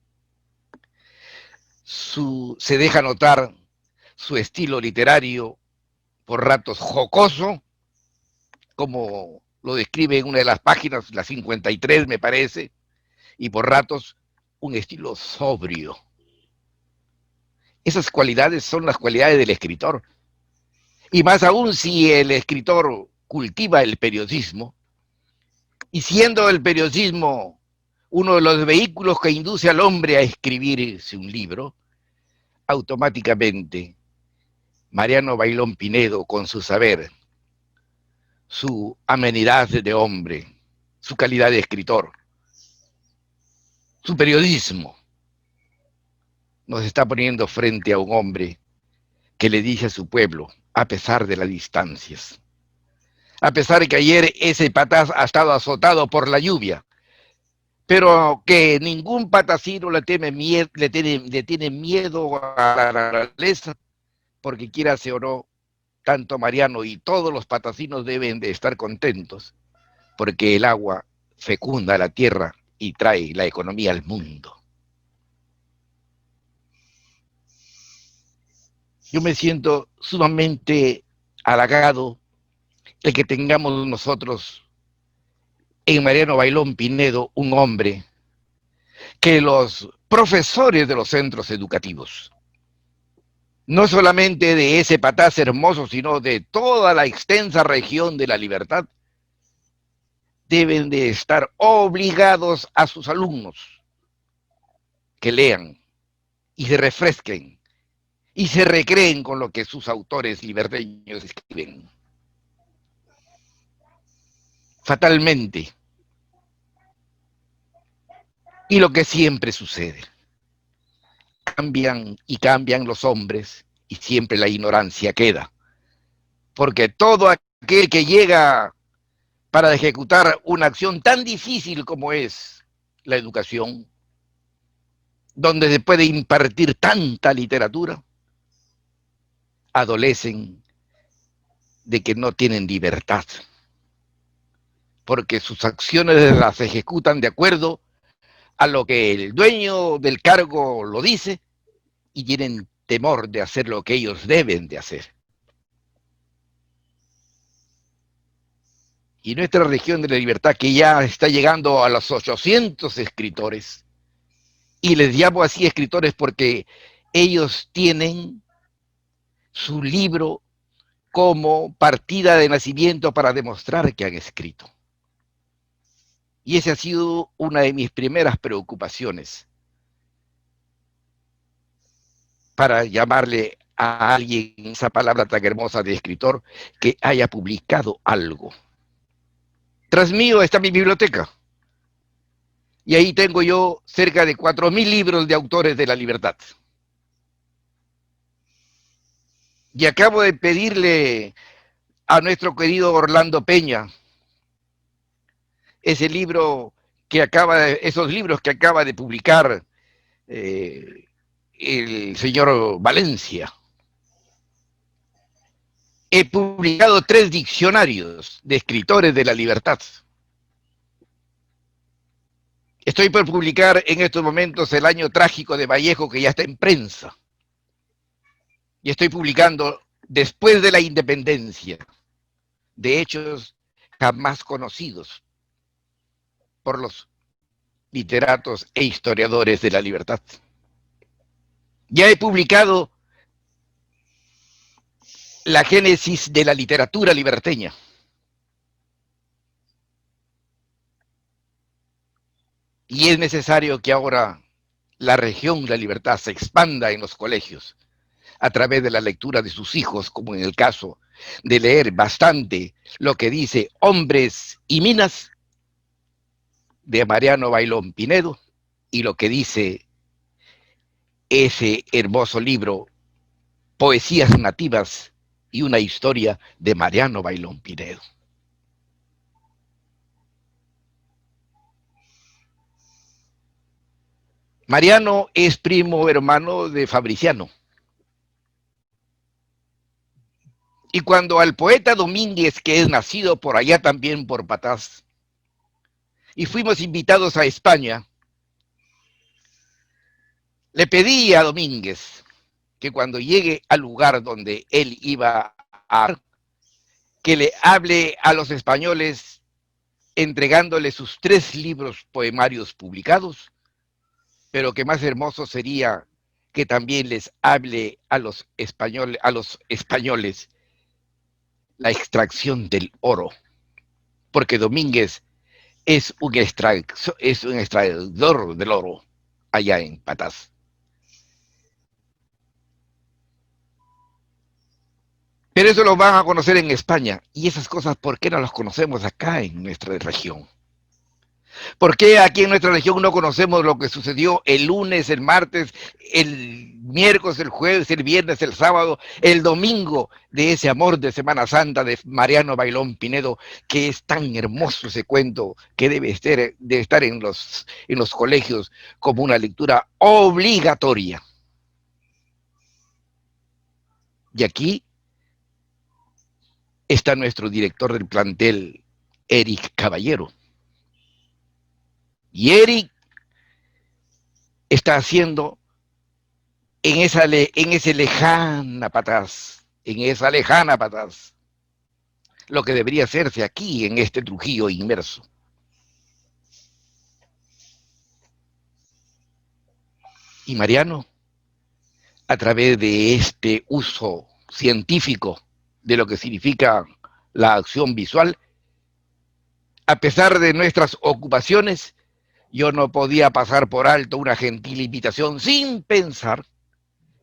se deja notar su estilo literario, por ratos jocoso, como lo describe en una de las páginas, la 53 me parece, y por ratos un estilo sobrio. Esas cualidades son las cualidades del escritor. Y más aún si el escritor cultiva el periodismo, y siendo el periodismo uno de los vehículos que induce al hombre a escribirse un libro, automáticamente Mariano Bailón Pinedo, con su saber, su amenidad de hombre, su calidad de escritor, su periodismo, nos está poniendo frente a un hombre que le dice a su pueblo, a pesar de las distancias, a pesar de que ayer ese pataz ha estado azotado por la lluvia, pero que ningún patacino le tiene miedo a la naturaleza, porque quiérase o no, tanto Mariano y todos los patacinos deben de estar contentos, porque el agua fecunda la tierra y trae la economía al mundo. Yo me siento sumamente halagado de que tengamos nosotros en Mariano Bailón Pinedo un hombre que los profesores de los centros educativos, no solamente de ese pataz hermoso, sino de toda la extensa región de La Libertad, deben de estar obligados a sus alumnos que lean y se refresquen y se recreen con lo que sus autores liberteños escriben. Fatalmente, y lo que siempre sucede, cambian y cambian los hombres y siempre la ignorancia queda, porque todo aquel que llega para ejecutar una acción tan difícil como es la educación, donde se puede impartir tanta literatura, adolecen de que no tienen libertad, porque sus acciones las ejecutan de acuerdo a lo que el dueño del cargo lo dice y tienen temor de hacer lo que ellos deben de hacer. Y nuestra región de La Libertad, que ya está llegando a los 800 escritores, y les llamo así escritores porque ellos tienen su libro como partida de nacimiento para demostrar que han escrito. Y esa ha sido una de mis primeras preocupaciones, para llamarle a alguien esa palabra tan hermosa de escritor, que haya publicado algo. Tras mío está mi biblioteca. Y ahí tengo yo cerca de 4.000 libros de autores de la libertad. Y acabo de pedirle a nuestro querido Orlando Peña ese libro esos libros que acaba de publicar el señor Valencia. He publicado 3 diccionarios de escritores de la libertad. Estoy por publicar en estos momentos El año trágico de Vallejo, que ya está en prensa. Y estoy publicando Después de la independencia, de hechos jamás conocidos por los literatos e historiadores de la libertad. Ya he publicado La génesis de la literatura liberteña. Y es necesario que ahora la región La Libertad se expanda en los colegios a través de la lectura de sus hijos, como en el caso de leer bastante lo que dice Hombres y Minas, de Mariano Bailón Pinedo, y lo que dice ese hermoso libro, Poesías Nativas y una historia, de Mariano Bailón Pinedo. Mariano es primo hermano de Fabriciano. Y cuando al poeta Domínguez, que es nacido por allá también por Patás, y fuimos invitados a España, le pedí a Domínguez que cuando llegue al lugar donde él iba a, que le hable a los españoles entregándole sus 3 libros poemarios publicados, pero que más hermoso sería que también les hable a los españoles la extracción del oro, porque Domínguez es un extraidor del oro allá en Patás. Pero eso lo van a conocer en España, y esas cosas, ¿por qué no las conocemos acá en nuestra región? ¿Por qué aquí en nuestra región no conocemos lo que sucedió el lunes, el martes, el miércoles, el jueves, el viernes, el sábado, el domingo, de ese amor de Semana Santa de Mariano Bailón Pinedo, que es tan hermoso ese cuento que debe estar en los colegios como una lectura obligatoria? Y aquí está nuestro director del plantel, Eric Caballero. Y Eric está haciendo en esa lejana Patás, lo que debería hacerse aquí en este Trujillo inmerso. Y Mariano, a través de este uso científico de lo que significa la acción visual, a pesar de nuestras ocupaciones, yo no podía pasar por alto una gentil invitación sin pensar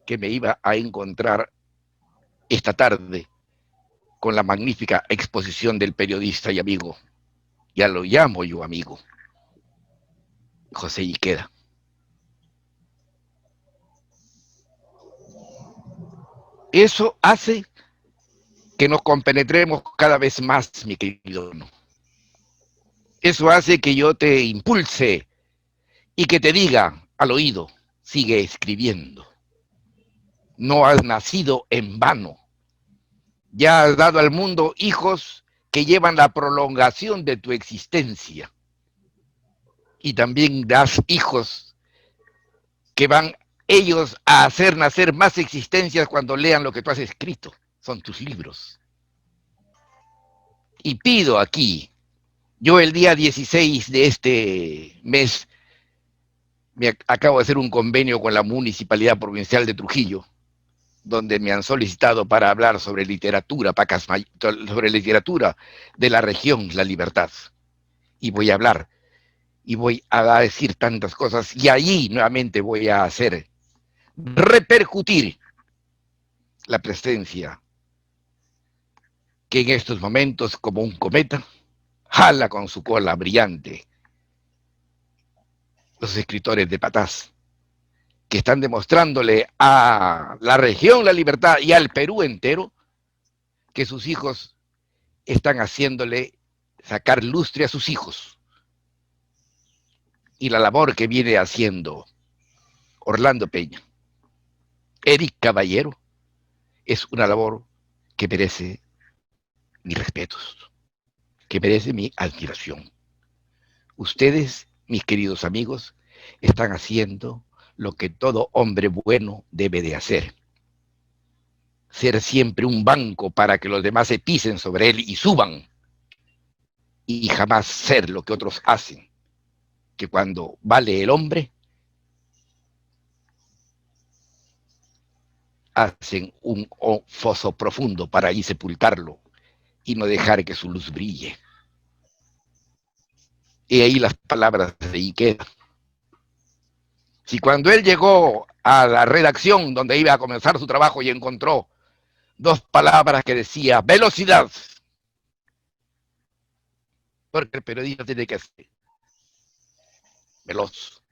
que me iba a encontrar esta tarde con la magnífica exposición del periodista y amigo, ya lo llamo yo amigo, José Iqueda. Eso hace que nos compenetremos cada vez más, mi querido. Eso hace que yo te impulse y que te diga al oído, sigue escribiendo. No has nacido en vano. Ya has dado al mundo hijos que llevan la prolongación de tu existencia. Y también das hijos que van ellos a hacer nacer más existencias cuando lean lo que tú has escrito. Son tus libros. Y pido aquí, yo el día 16 de este mes, acabo de hacer un convenio con la Municipalidad Provincial de Trujillo, donde me han solicitado para hablar sobre literatura, sobre literatura de la región La Libertad. Y voy a hablar, y voy a decir tantas cosas, y allí nuevamente voy a hacer repercutir la presencia que en estos momentos, como un cometa, jala con su cola brillante los escritores de Patás, que están demostrándole a la región La Libertad y al Perú entero que sus hijos están haciéndole sacar lustre a sus hijos. Y la labor que viene haciendo Orlando Peña, Eric Caballero, es una labor que merece mis respetos, que merece mi admiración. Ustedes, mis queridos amigos, están haciendo lo que todo hombre bueno debe de hacer. Ser siempre un banco para que los demás se pisen sobre él y suban. Y jamás ser lo que otros hacen, que cuando vale el hombre, hacen un foso profundo para ahí sepultarlo y no dejar que su luz brille. Y ahí las palabras de Iqueda. Si cuando él llegó a la redacción donde iba a comenzar su trabajo y encontró dos palabras que decía velocidad, porque el periodista tiene que ser veloz,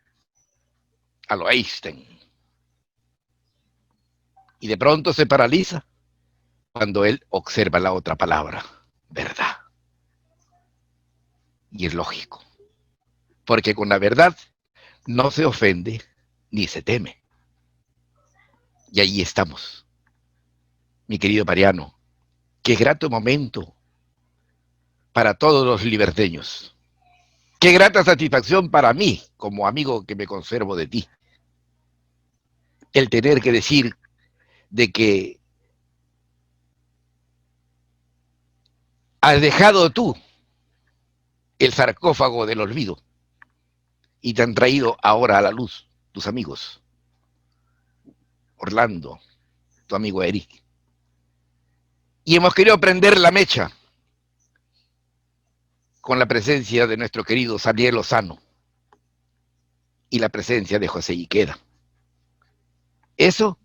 a lo Einstein, y de pronto se paraliza cuando él observa la otra palabra, verdad. Y es lógico, porque con la verdad no se ofende ni se teme. Y ahí estamos, mi querido Mariano. Qué grato momento para todos los liberteños. Qué grata satisfacción para mí, como amigo que me conservo de ti, el tener que decir de que has dejado tú el sarcófago del olvido y te han traído ahora a la luz tus amigos. Orlando, tu amigo Eric. Y hemos querido prender la mecha con la presencia de nuestro querido Xavier Lozano y la presencia de José Iqueda. Eso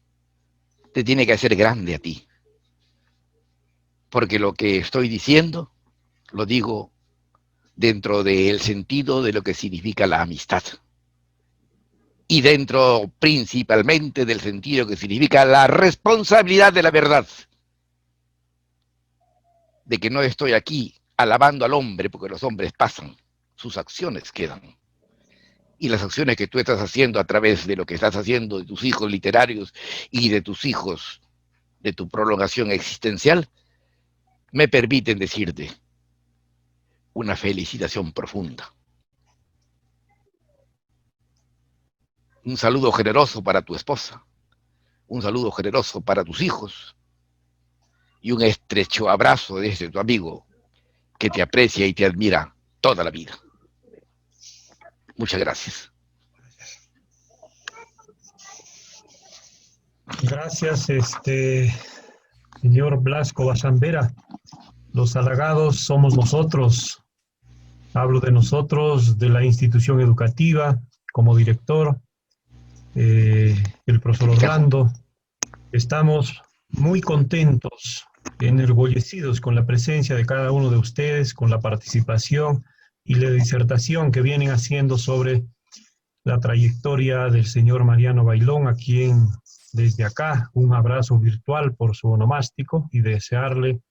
te tiene que hacer grande a ti, porque lo que estoy diciendo lo digo dentro del sentido de lo que significa la amistad y dentro principalmente del sentido que significa la responsabilidad de la verdad, de que no estoy aquí alabando al hombre porque los hombres pasan, sus acciones quedan. Y las acciones que tú estás haciendo a través de lo que estás haciendo de tus hijos literarios y de tus hijos de tu prolongación existencial, me permiten decirte una felicitación profunda. Un saludo generoso para tu esposa, un saludo generoso para tus hijos y un estrecho abrazo desde tu amigo que te aprecia y te admira toda la vida. Muchas gracias. Gracias, señor Blasco Bazambera. Los halagados somos nosotros. Hablo de nosotros, de la institución educativa, como director, el profesor Orlando. Estamos muy contentos, enorgullecidos con la presencia de cada uno de ustedes, con la participación y la disertación que vienen haciendo sobre la trayectoria del señor Mariano Bailón, a quien desde acá un abrazo virtual por su onomástico y desearle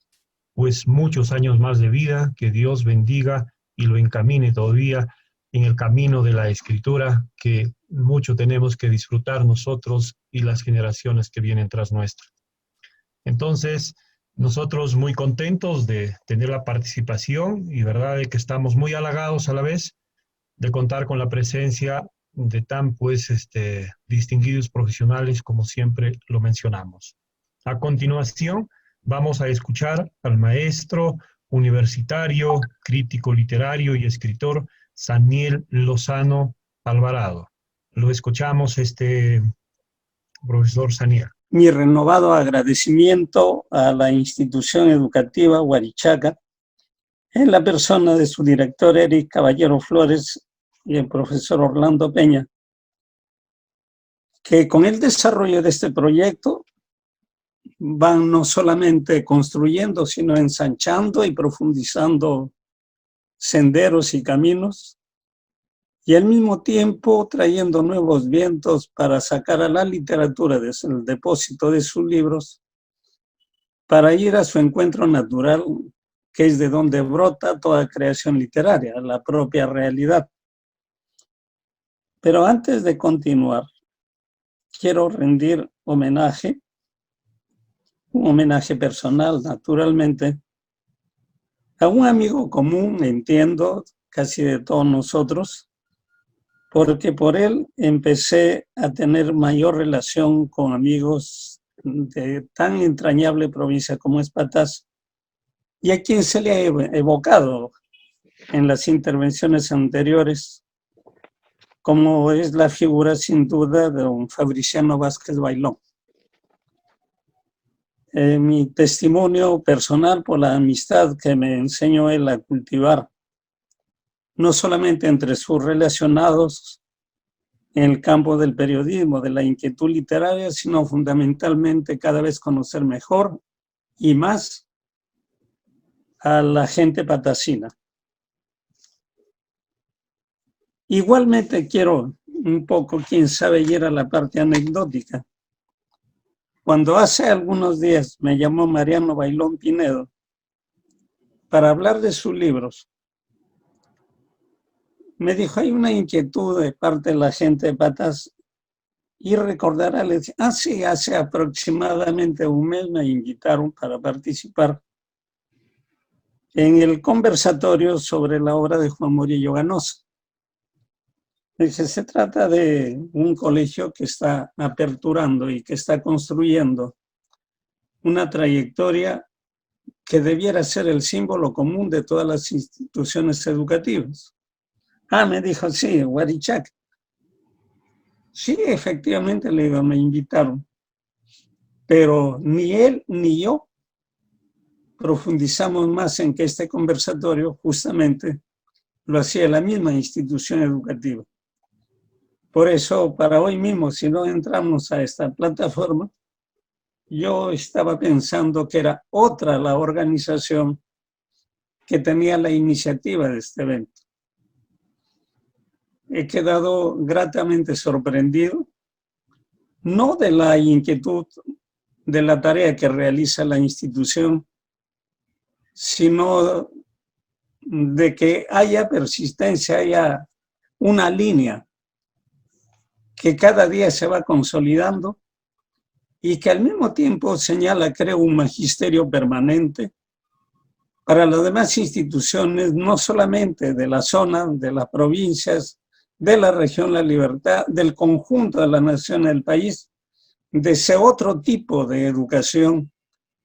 pues muchos años más de vida, que Dios bendiga y lo encamine todavía en el camino de la escritura que mucho tenemos que disfrutar nosotros y las generaciones que vienen tras nuestra. Entonces, nosotros muy contentos de tener la participación y verdad de que estamos muy halagados a la vez de contar con la presencia de tan distinguidos profesionales como siempre lo mencionamos. A continuación, vamos a escuchar al maestro universitario, crítico literario y escritor Xaniel Lozano Alvarado. Lo escuchamos, profesor Xaniel. Mi renovado agradecimiento a la institución educativa Huarichaca, en la persona de su director Eric Caballero Flores y el profesor Orlando Peña, que con el desarrollo de este proyecto van no solamente construyendo, sino ensanchando y profundizando senderos y caminos y al mismo tiempo trayendo nuevos vientos para sacar a la literatura desde el depósito de sus libros, para ir a su encuentro natural, que es de donde brota toda creación literaria, la propia realidad. Pero antes de continuar, quiero rendir homenaje, un homenaje personal, naturalmente, a un amigo común, entiendo, casi de todos nosotros, porque por él empecé a tener mayor relación con amigos de tan entrañable provincia como es Patás, y a quien se le ha evocado en las intervenciones anteriores, como es la figura sin duda de don Fabriciano Vázquez Bailón. Mi testimonio personal por la amistad que me enseñó él a cultivar, no solamente entre sus relacionados en el campo del periodismo, de la inquietud literaria, sino fundamentalmente cada vez conocer mejor y más a la gente patacina. Igualmente quiero un poco, quién sabe, ir a la parte anecdótica. Cuando hace algunos días me llamó Mariano Bailón Pinedo para hablar de sus libros, me dijo, hay una inquietud de parte de la gente de Patás, y recordará, le decía, sí, hace aproximadamente un mes me invitaron para participar en el conversatorio sobre la obra de Juan Murillo Ganosa. Dije, se trata de un colegio que está aperturando y que está construyendo una trayectoria que debiera ser el símbolo común de todas las instituciones educativas. Me dijo, sí, Huarichaca. Sí, efectivamente, le digo, me invitaron. Pero ni él ni yo profundizamos más en que este conversatorio justamente lo hacía la misma institución educativa. Por eso, para hoy mismo, si no entramos a esta plataforma, yo estaba pensando que era otra la organización que tenía la iniciativa de este evento. He quedado gratamente sorprendido, no de la inquietud de la tarea que realiza la institución, sino de que haya persistencia, haya una línea que cada día se va consolidando y que al mismo tiempo señala, creo, un magisterio permanente para las demás instituciones, no solamente de la zona, de las provincias, de la región La Libertad, del conjunto de la nación del país, de ese otro tipo de educación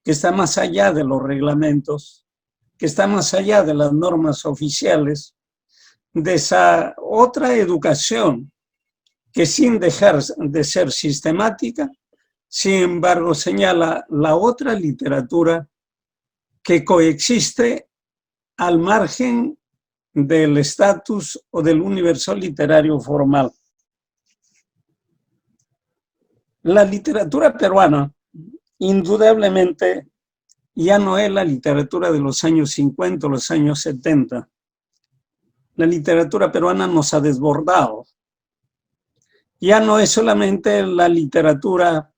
que está más allá de los reglamentos, que está más allá de las normas oficiales, de esa otra educación que sin dejar de ser sistemática, sin embargo señala la otra literatura que coexiste al margen del estatus o del universo literario formal. La literatura peruana, indudablemente, ya no es la literatura de los años 50 o los años 70. La literatura peruana nos ha desbordado. Ya no es solamente la literatura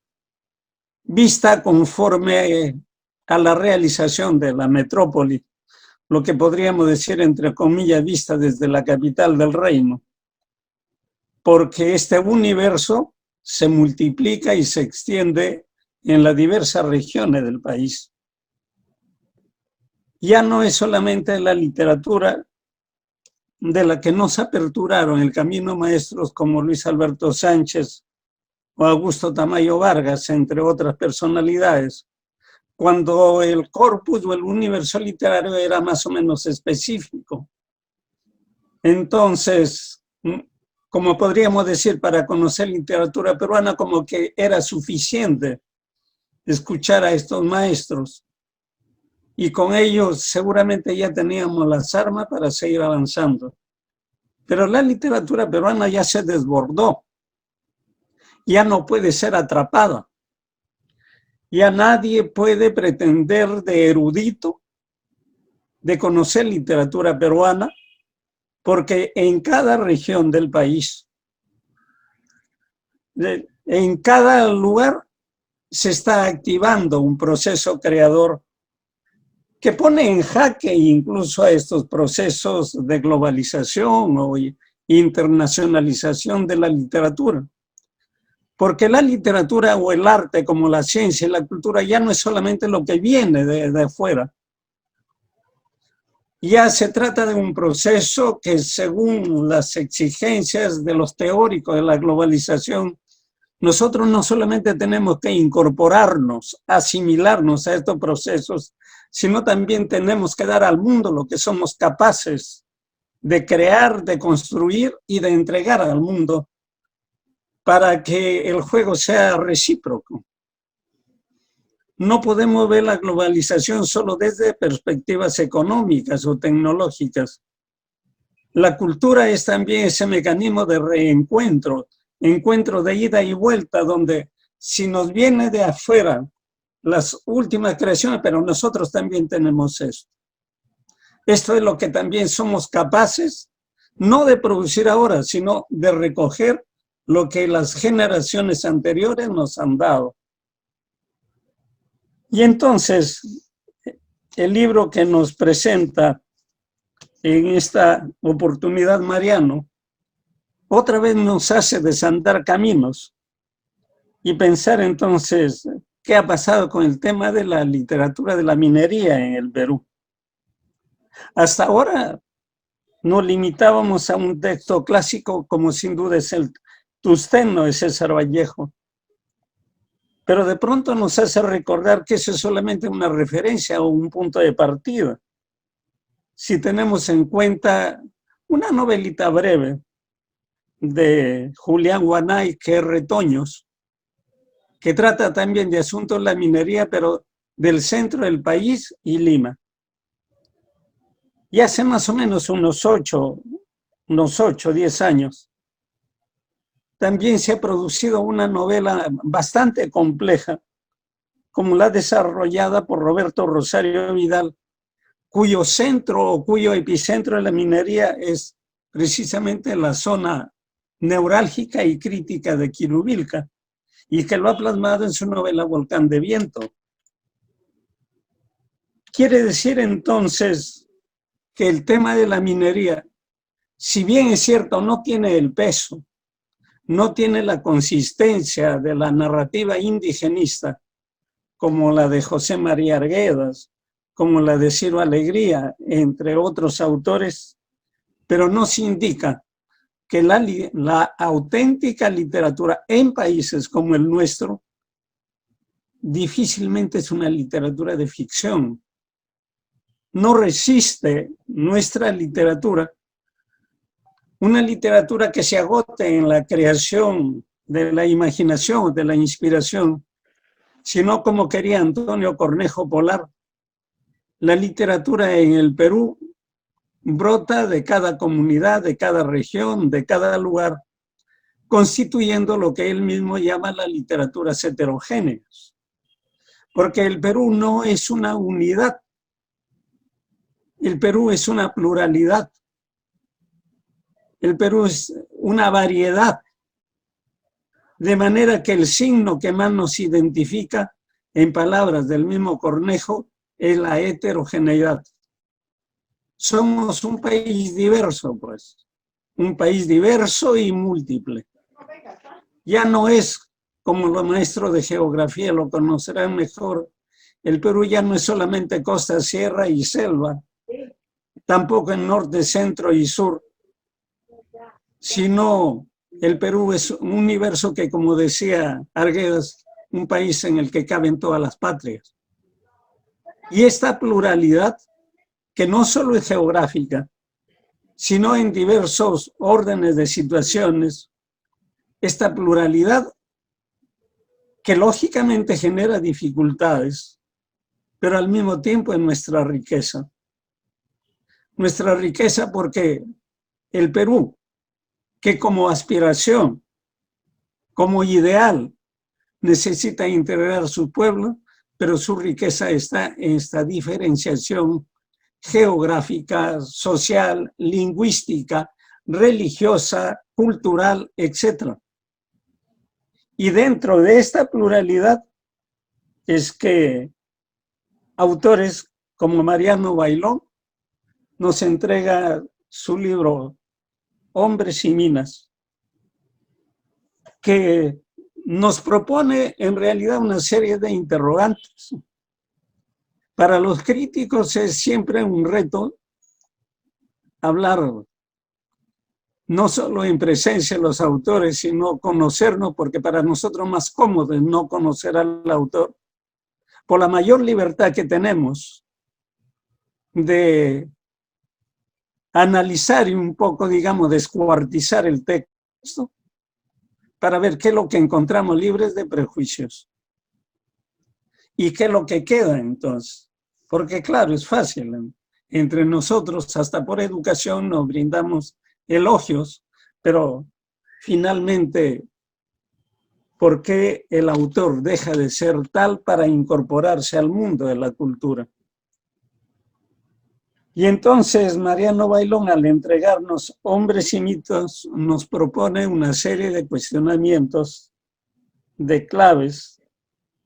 vista conforme a la realización de la metrópoli, lo que podríamos decir, entre comillas, vista desde la capital del reino, porque este universo se multiplica y se extiende en las diversas regiones del país. Ya no es solamente la literatura de la que nos aperturaron el camino maestros como Luis Alberto Sánchez o Augusto Tamayo Vargas, entre otras personalidades, cuando el corpus o el universo literario era más o menos específico. Entonces, como podríamos decir, para conocer literatura peruana, como que era suficiente escuchar a estos maestros. Y con ellos seguramente ya teníamos las armas para seguir avanzando. Pero la literatura peruana ya se desbordó. Ya no puede ser atrapada. Ya nadie puede pretender de erudito, de conocer literatura peruana, porque en cada región del país, en cada lugar, se está activando un proceso creador que pone en jaque incluso a estos procesos de globalización o internacionalización de la literatura. Porque la literatura o el arte, como la ciencia y la cultura, ya no es solamente lo que viene de afuera. Ya se trata de un proceso que, según las exigencias de los teóricos de la globalización, nosotros no solamente tenemos que incorporarnos, asimilarnos a estos procesos, sino también tenemos que dar al mundo lo que somos capaces de crear, de construir y de entregar al mundo para que el juego sea recíproco. No podemos ver la globalización solo desde perspectivas económicas o tecnológicas. La cultura es también ese mecanismo de reencuentro, encuentro de ida y vuelta, donde si nos viene de afuera las últimas creaciones, pero nosotros también tenemos esto. Esto es lo que también somos capaces, no de producir ahora, sino de recoger lo que las generaciones anteriores nos han dado. Y entonces, el libro que nos presenta en esta oportunidad Mariano, otra vez nos hace desandar caminos y pensar entonces qué ha pasado con el tema de la literatura de la minería en el Perú. Hasta ahora nos limitábamos a un texto clásico como sin duda es el Tusteno de César Vallejo, pero de pronto nos hace recordar que eso es solamente una referencia o un punto de partida. Si tenemos en cuenta una novelita breve de Julián Guanay, que es Retoños, que trata también de asuntos de la minería, pero del centro del país y Lima. Y hace más o menos unos 8, 10 años, también se ha producido una novela bastante compleja, como la desarrollada por Roberto Rosario Vidal, cuyo centro o cuyo epicentro de la minería es precisamente la zona neurálgica y crítica de Quirubilca, y que lo ha plasmado en su novela Volcán de Viento. Quiere decir entonces que el tema de la minería, si bien es cierto, no tiene el peso, no tiene la consistencia de la narrativa indigenista, como la de José María Arguedas, como la de Ciro Alegría, entre otros autores, pero nos indica que la auténtica literatura en países como el nuestro difícilmente es una literatura de ficción. No resiste nuestra literatura una literatura que se agote en la creación de la imaginación, de la inspiración, sino como quería Antonio Cornejo Polar. La literatura en el Perú brota de cada comunidad, de cada región, de cada lugar, constituyendo lo que él mismo llama las literaturas heterogéneas. Porque el Perú no es una unidad, el Perú es una pluralidad. El Perú es una variedad, de manera que el signo que más nos identifica, en palabras del mismo Cornejo, es la heterogeneidad. Somos un país diverso, pues, un país diverso y múltiple. Ya no es, como los maestros de geografía lo conocerán mejor, el Perú ya no es solamente costa, sierra y selva, tampoco en norte, centro y sur, sino el Perú es un universo que, como decía Arguedas, un país en el que caben todas las patrias. Y esta pluralidad, que no solo es geográfica, sino en diversos órdenes de situaciones, esta pluralidad que lógicamente genera dificultades, pero al mismo tiempo es nuestra riqueza. Nuestra riqueza porque el Perú, que como aspiración, como ideal, necesita integrar su pueblo, pero su riqueza está en esta diferenciación geográfica, social, lingüística, religiosa, cultural, etc. Y dentro de esta pluralidad es que autores como Mariano Bailón nos entrega su libro Hombres y Minas, que nos propone en realidad una serie de interrogantes. Para los críticos es siempre un reto hablar no solo en presencia de los autores, sino conocernos, porque para nosotros es más cómodo no conocer al autor, por la mayor libertad que tenemos de analizar y un poco, digamos, descuartizar el texto para ver qué es lo que encontramos libres de prejuicios y qué es lo que queda entonces. Porque claro, es fácil, entre nosotros hasta por educación nos brindamos elogios, pero finalmente, ¿por qué el autor deja de ser tal para incorporarse al mundo de la cultura? Y entonces Mariano Bailón, al entregarnos Hombres y Mitos, nos propone una serie de cuestionamientos, de claves,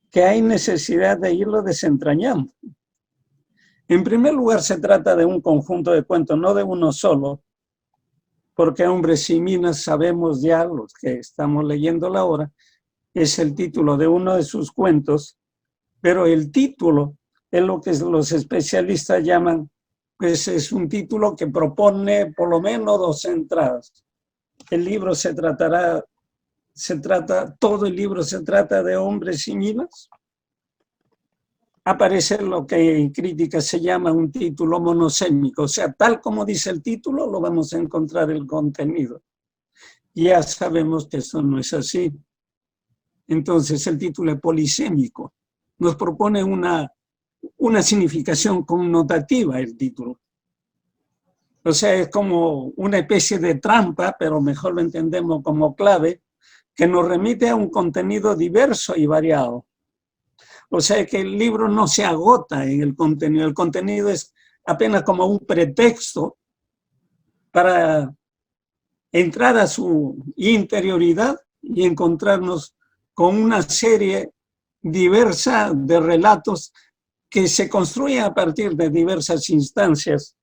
que hay necesidad de irlo desentrañando. En primer lugar, se trata de un conjunto de cuentos, no de uno solo, porque Hombres y Minas, sabemos ya, los que estamos leyendo ahora, es el título de uno de sus cuentos, pero el título es lo que los especialistas llaman, pues es un título que propone por lo menos dos entradas. El libro todo el libro se trata de Hombres y Minas. Aparece lo que en crítica se llama un título monosémico, o sea, tal como dice el título, lo vamos a encontrar el contenido. Ya sabemos que eso no es así. Entonces el título es polisémico. Nos propone una significación connotativa el título. O sea, es como una especie de trampa, pero mejor lo entendemos como clave, que nos remite a un contenido diverso y variado. O sea que el libro no se agota en el contenido es apenas como un pretexto para entrar a su interioridad y encontrarnos con una serie diversa de relatos que se construyen a partir de diversas instancias,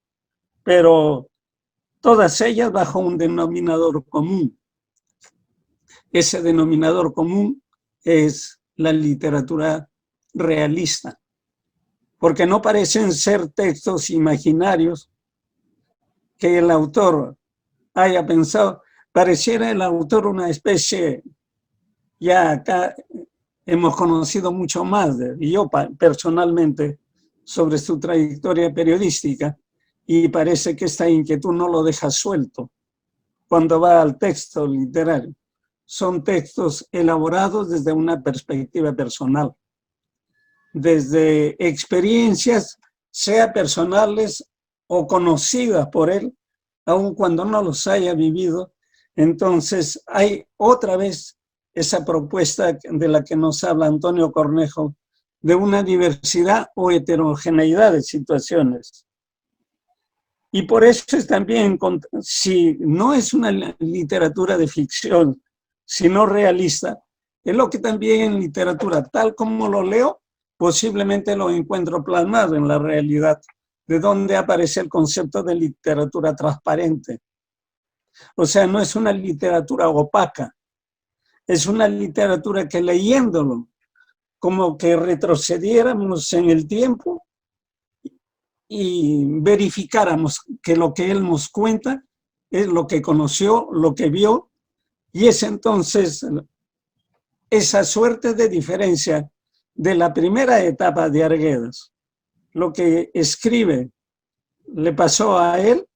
pero todas ellas bajo un denominador común. Ese denominador común es la literatura realista, porque no parecen ser textos imaginarios que el autor haya pensado. Pareciera el autor una especie, ya acá hemos conocido mucho más, y yo personalmente, sobre su trayectoria periodística, y parece que esta inquietud no lo deja suelto cuando va al texto literario. Son textos elaborados desde una perspectiva personal, desde experiencias, sea personales o conocidas por él, aun cuando no los haya vivido. Entonces hay otra vez esa propuesta de la que nos habla Antonio Cornejo, de una diversidad o heterogeneidad de situaciones. Y por eso es también, si no es una literatura de ficción, sino realista, es lo que también en literatura, tal como lo leo, posiblemente lo encuentro plasmado en la realidad, de donde aparece el concepto de literatura transparente. O sea, no es una literatura opaca, es una literatura que leyéndolo, como que retrocediéramos en el tiempo y verificáramos que lo que él nos cuenta es lo que conoció, lo que vio, y es entonces esa suerte de diferencia de la primera etapa de Arguedas. Lo que escribe le pasó a él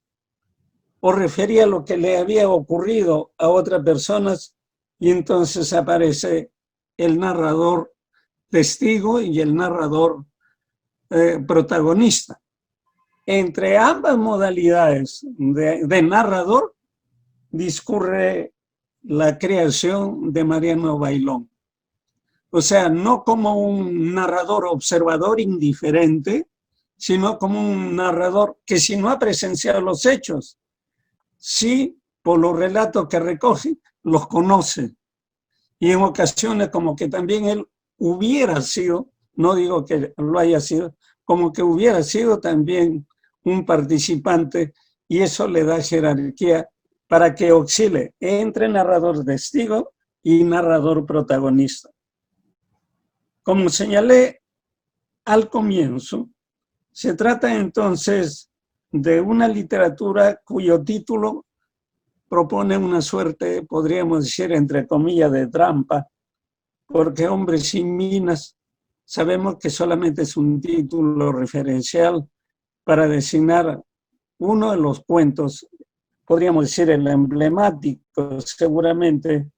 o refería a lo que le había ocurrido a otras personas, y entonces aparece el narrador testigo y el narrador protagonista. Entre ambas modalidades de narrador discurre la creación de Mariano Bailón. O sea, no como un narrador observador indiferente, sino como un narrador que si no ha presenciado los hechos, sí, por los relatos que recoge, los conoce. Y en ocasiones como que también él hubiera sido, no digo que lo haya sido, como que hubiera sido también un participante, y eso le da jerarquía para que oscile entre narrador testigo y narrador protagonista. Como señalé al comienzo, se trata entonces de una literatura cuyo título propone una suerte, podríamos decir, entre comillas, de trampa, porque Hombres sin minas, sabemos que solamente es un título referencial para designar uno de los cuentos, podríamos decir el emblemático seguramente,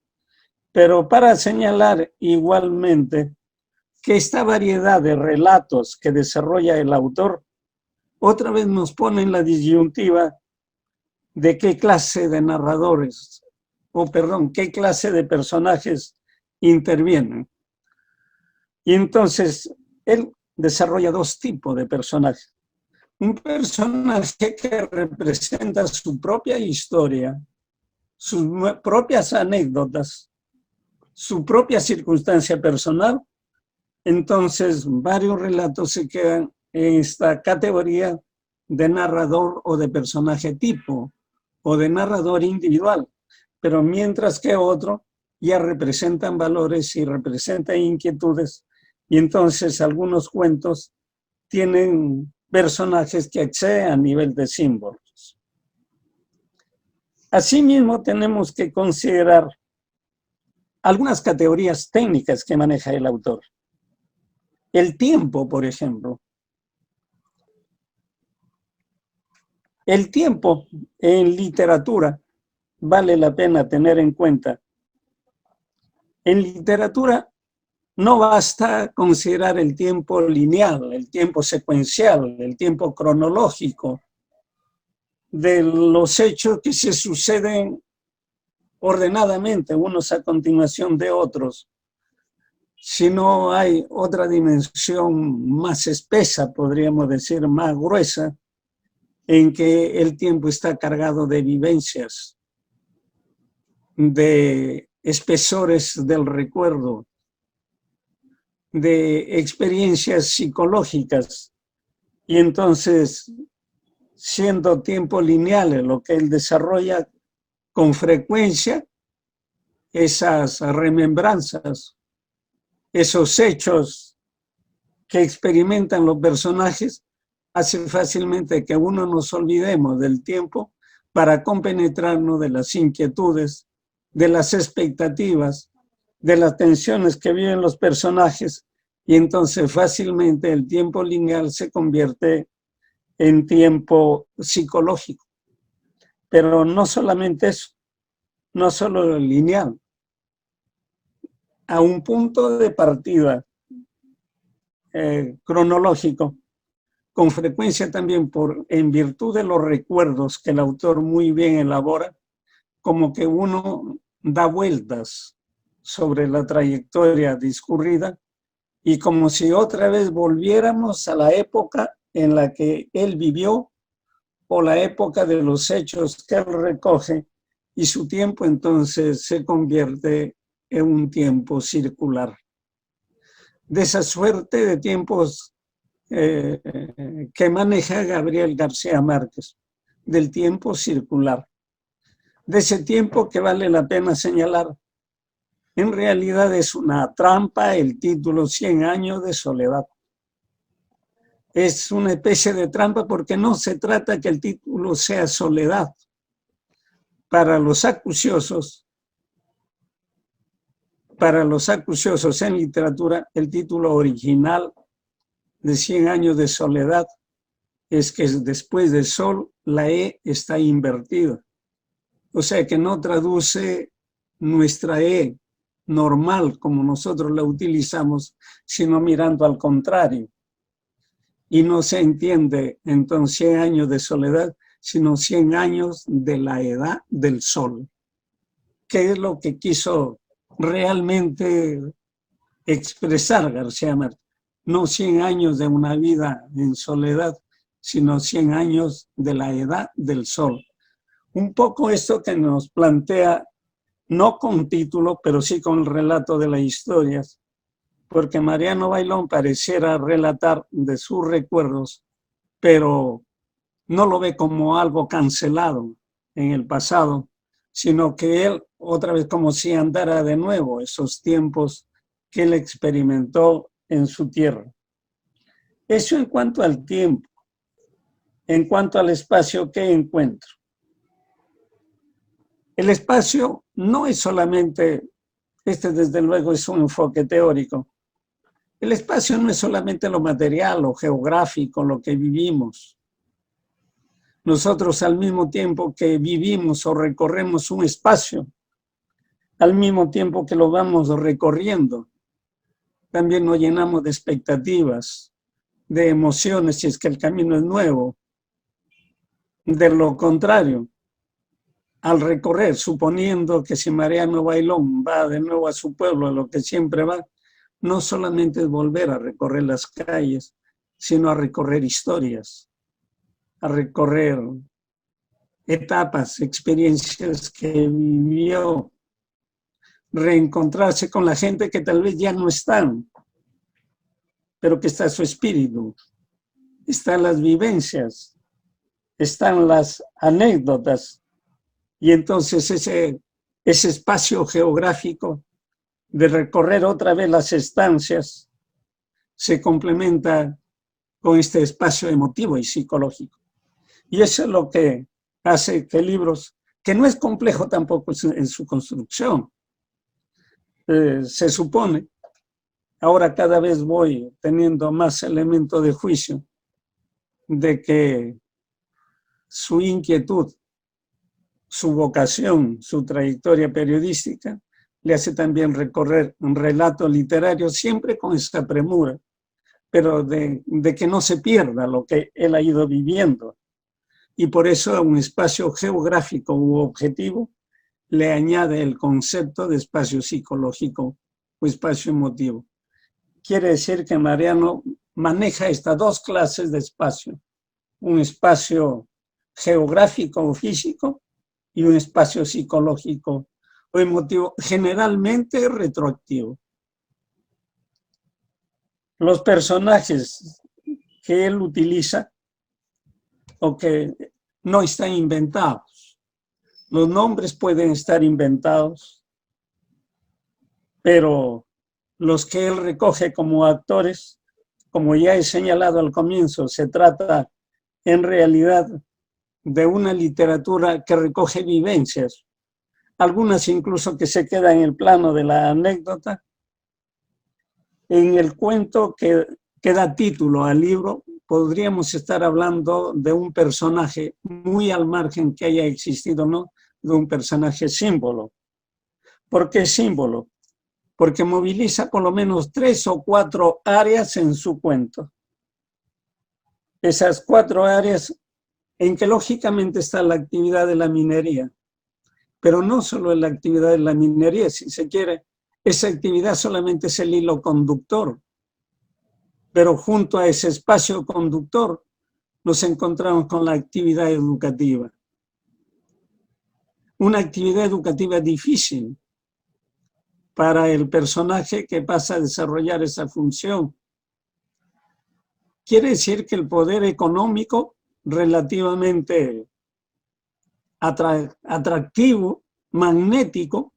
pero para señalar igualmente que esta variedad de relatos que desarrolla el autor otra vez nos pone en la disyuntiva de qué clase de narradores, qué clase de personajes intervienen. Y entonces él desarrolla dos tipos de personajes. Un personaje que representa su propia historia, sus propias anécdotas, su propia circunstancia personal. Entonces, varios relatos se quedan en esta categoría de narrador o de personaje tipo, o de narrador individual, pero mientras que otro ya representan valores y representan inquietudes, y entonces algunos cuentos tienen personajes que exceden a nivel de símbolos. Asimismo, tenemos que considerar algunas categorías técnicas que maneja el autor. El tiempo, por ejemplo. El tiempo en literatura vale la pena tener en cuenta. En literatura no basta considerar el tiempo lineal, el tiempo secuencial, el tiempo cronológico de los hechos que se suceden ordenadamente, unos a continuación de otros, sino hay otra dimensión más espesa, podríamos decir, más gruesa, en que el tiempo está cargado de vivencias, de espesores del recuerdo, de experiencias psicológicas. Y entonces, siendo tiempo lineal lo que él desarrolla con frecuencia, esas remembranzas, esos hechos que experimentan los personajes, hace fácilmente que uno nos olvidemos del tiempo para compenetrarnos de las inquietudes, de las expectativas, de las tensiones que viven los personajes, y entonces fácilmente el tiempo lineal se convierte en tiempo psicológico. Pero no solamente eso, no solo lineal. A un punto de partida cronológico, con frecuencia también en virtud de los recuerdos que el autor muy bien elabora, como que uno da vueltas sobre la trayectoria discurrida y como si otra vez volviéramos a la época en la que él vivió o la época de los hechos que él recoge, y su tiempo entonces se convierte en un tiempo circular. De esa suerte de tiempos que maneja Gabriel García Márquez, del tiempo circular, de ese tiempo que vale la pena señalar. En realidad es una trampa el título 100 años de soledad. Es una especie de trampa porque no se trata que el título sea soledad. Para los acuciosos en literatura, el título original de 100 años de soledad es que después del sol la E está invertida. O sea que no traduce nuestra E normal como nosotros la utilizamos, sino mirando al contrario. Y no se entiende entonces 100 años de soledad, sino 100 años de la edad del sol. ¿Qué es lo que quiso realmente expresar García Márquez? no 100 años de una vida en soledad, sino 100 años de la edad del sol. Un poco esto que nos plantea, no con título, pero sí con el relato de las historias, porque Mariano Bailón pareciera relatar de sus recuerdos, pero no lo ve como algo cancelado en el pasado, sino que él, otra vez, como si andara de nuevo esos tiempos que él experimentó en su tierra. Eso en cuanto al tiempo. En cuanto al espacio, ¿qué encuentro? El espacio no es solamente, desde luego es un enfoque teórico. El espacio no es solamente lo material, lo geográfico, lo que vivimos. Nosotros al mismo tiempo que vivimos o recorremos un espacio, al mismo tiempo que lo vamos recorriendo, también nos llenamos de expectativas, de emociones, si es que el camino es nuevo. De lo contrario, al recorrer, suponiendo que si Mariano Bailón va de nuevo a su pueblo, a lo que siempre va, no solamente es volver a recorrer las calles, sino a recorrer historias, a recorrer etapas, experiencias que vivió, reencontrarse con la gente que tal vez ya no están, pero que está su espíritu, están las vivencias, están las anécdotas, y entonces ese espacio geográfico de recorrer otra vez las estancias se complementa con este espacio emotivo y psicológico. Y eso es lo que hace que libros, que no es complejo tampoco en su construcción, se supone, ahora cada vez voy teniendo más elementos de juicio de que su inquietud, su vocación, su trayectoria periodística, le hace también recorrer un relato literario siempre con esta premura, pero de que no se pierda lo que él ha ido viviendo. Y por eso a un espacio geográfico u objetivo le añade el concepto de espacio psicológico o espacio emotivo. Quiere decir que Mariano maneja estas dos clases de espacio, un espacio geográfico o físico y un espacio psicológico o emotivo, generalmente retroactivo. Los personajes que él utiliza o que no están inventados. Los nombres pueden estar inventados, pero los que él recoge como actores, como ya he señalado al comienzo, se trata en realidad de una literatura que recoge vivencias, algunas incluso que se quedan en el plano de la anécdota. En el cuento que da título al libro, podríamos estar hablando de un personaje muy al margen que haya existido, ¿no? De un personaje símbolo. ¿Por qué símbolo? Porque moviliza por lo menos 3 o 4 áreas en su cuento. Esas 4 áreas en que lógicamente está la actividad de la minería, pero no solo la actividad de la minería, si se quiere, esa actividad solamente es el hilo conductor, pero junto a ese espacio conductor nos encontramos con la actividad educativa. Una actividad educativa difícil para el personaje que pasa a desarrollar esa función. Quiere decir que el poder económico relativamente atractivo, magnético,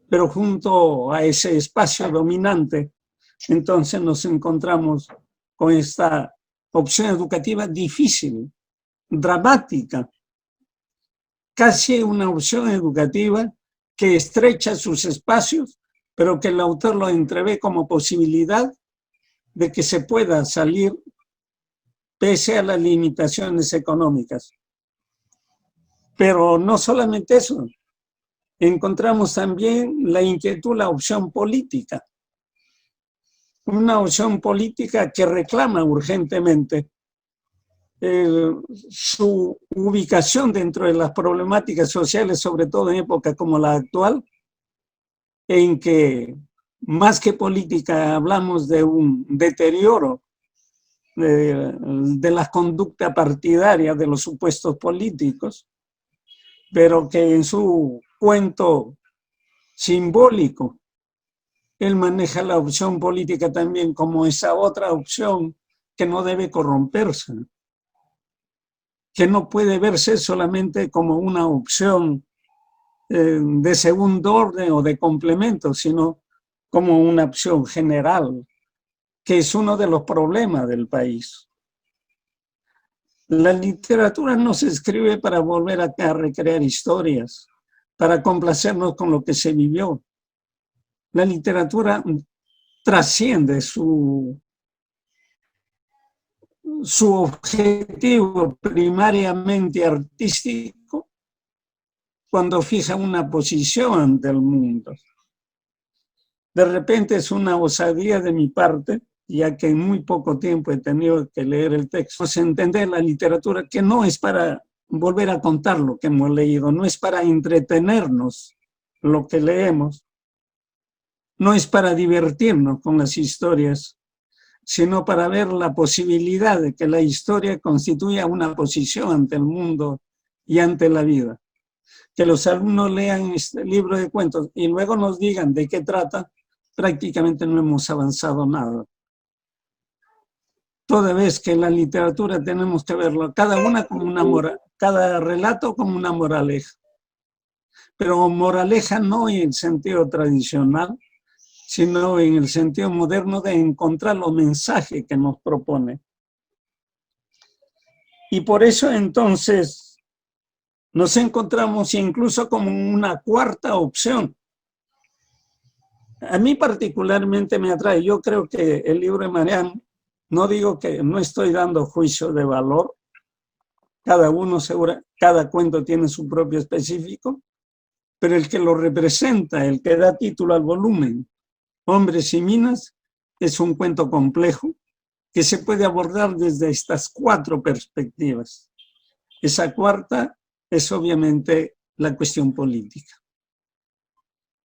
pero junto a ese espacio dominante, entonces nos encontramos con esta opción educativa difícil, dramática, casi una opción educativa que estrecha sus espacios, pero que el autor lo entrevé como posibilidad de que se pueda salir pese a las limitaciones económicas. Pero no solamente eso, encontramos también la inquietud, la opción política. Una opción política que reclama urgentemente su ubicación dentro de las problemáticas sociales, sobre todo en época como la actual, en que más que política, hablamos de un deterioro de la conducta partidaria de los supuestos políticos, pero que en su cuento simbólico, él maneja la opción política también como esa otra opción que no debe corromperse, que no puede verse solamente como una opción de segundo orden o de complemento, sino como una opción general, que es uno de los problemas del país. La literatura no se escribe para volver a recrear historias, para complacernos con lo que se vivió. La literatura trasciende su objetivo primariamente artístico cuando fija una posición ante el mundo. De repente es una osadía de mi parte, ya que en muy poco tiempo he tenido que leer el texto, pues entender la literatura que no es para volver a contar lo que hemos leído, no es para entretenernos lo que leemos, no es para divertirnos con las historias, sino para ver la posibilidad de que la historia constituya una posición ante el mundo y ante la vida. Que los alumnos lean este libro de cuentos y luego nos digan de qué trata, prácticamente no hemos avanzado nada. Toda vez que la literatura tenemos que verlo, cada relato como una moraleja. Pero moraleja no en el sentido tradicional, sino en el sentido moderno de encontrar los mensajes que nos propone. Y por eso entonces nos encontramos incluso como una cuarta opción. A mí particularmente me atrae, yo creo que el libro de Mariano, no digo que no estoy dando juicio de valor, cada cuento tiene su propio específico, pero el que lo representa, el que da título al volumen, Hombres y Minas, es un cuento complejo que se puede abordar desde estas cuatro perspectivas. Esa cuarta es obviamente la cuestión política.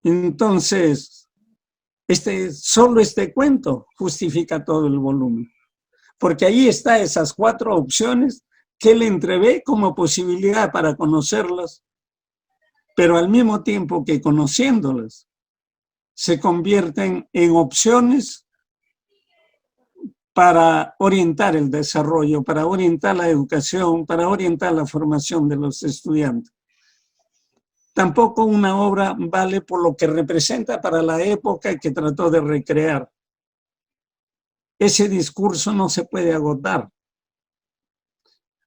Entonces, solo este cuento justifica todo el volumen, porque ahí está esas cuatro opciones que él entrevé como posibilidad para conocerlas, pero al mismo tiempo que conociéndolas, se convierten en opciones para orientar el desarrollo, para orientar la educación, para orientar la formación de los estudiantes. Tampoco una obra vale por lo que representa para la época que trató de recrear. Ese discurso no se puede agotar.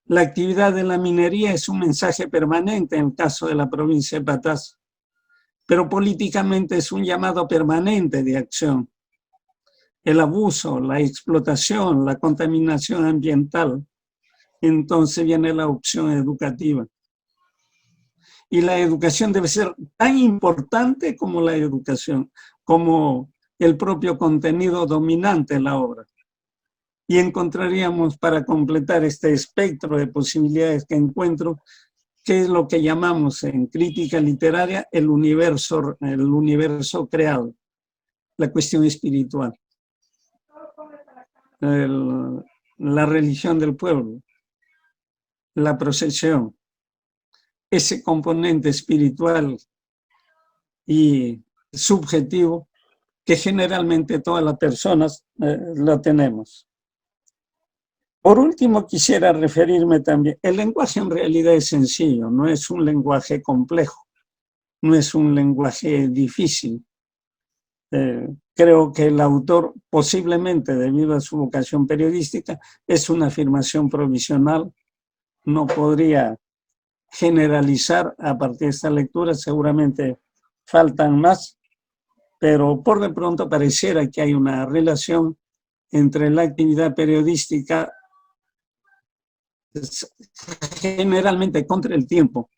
La actividad de la minería es un mensaje permanente en el caso de la provincia de Patas, pero políticamente es un llamado permanente de acción. El abuso, la explotación, la contaminación ambiental, entonces viene la opción educativa. Y la educación debe ser tan importante como la educación, como el propio contenido dominante en la obra. Y encontraríamos para completar este espectro de posibilidades que encuentro, que es lo que llamamos en crítica literaria el universo creado, la cuestión espiritual, la religión del pueblo, la procesión, ese componente espiritual y subjetivo que generalmente todas las personas lo tenemos. Por último, quisiera referirme también, el lenguaje en realidad es sencillo, no es un lenguaje complejo, no es un lenguaje difícil. Creo que el autor, posiblemente debido a su vocación periodística, es una afirmación provisional, no podría generalizar a partir de esta lectura, seguramente faltan más, pero por de pronto pareciera que hay una relación entre la actividad periodística generalmente contra el tiempo,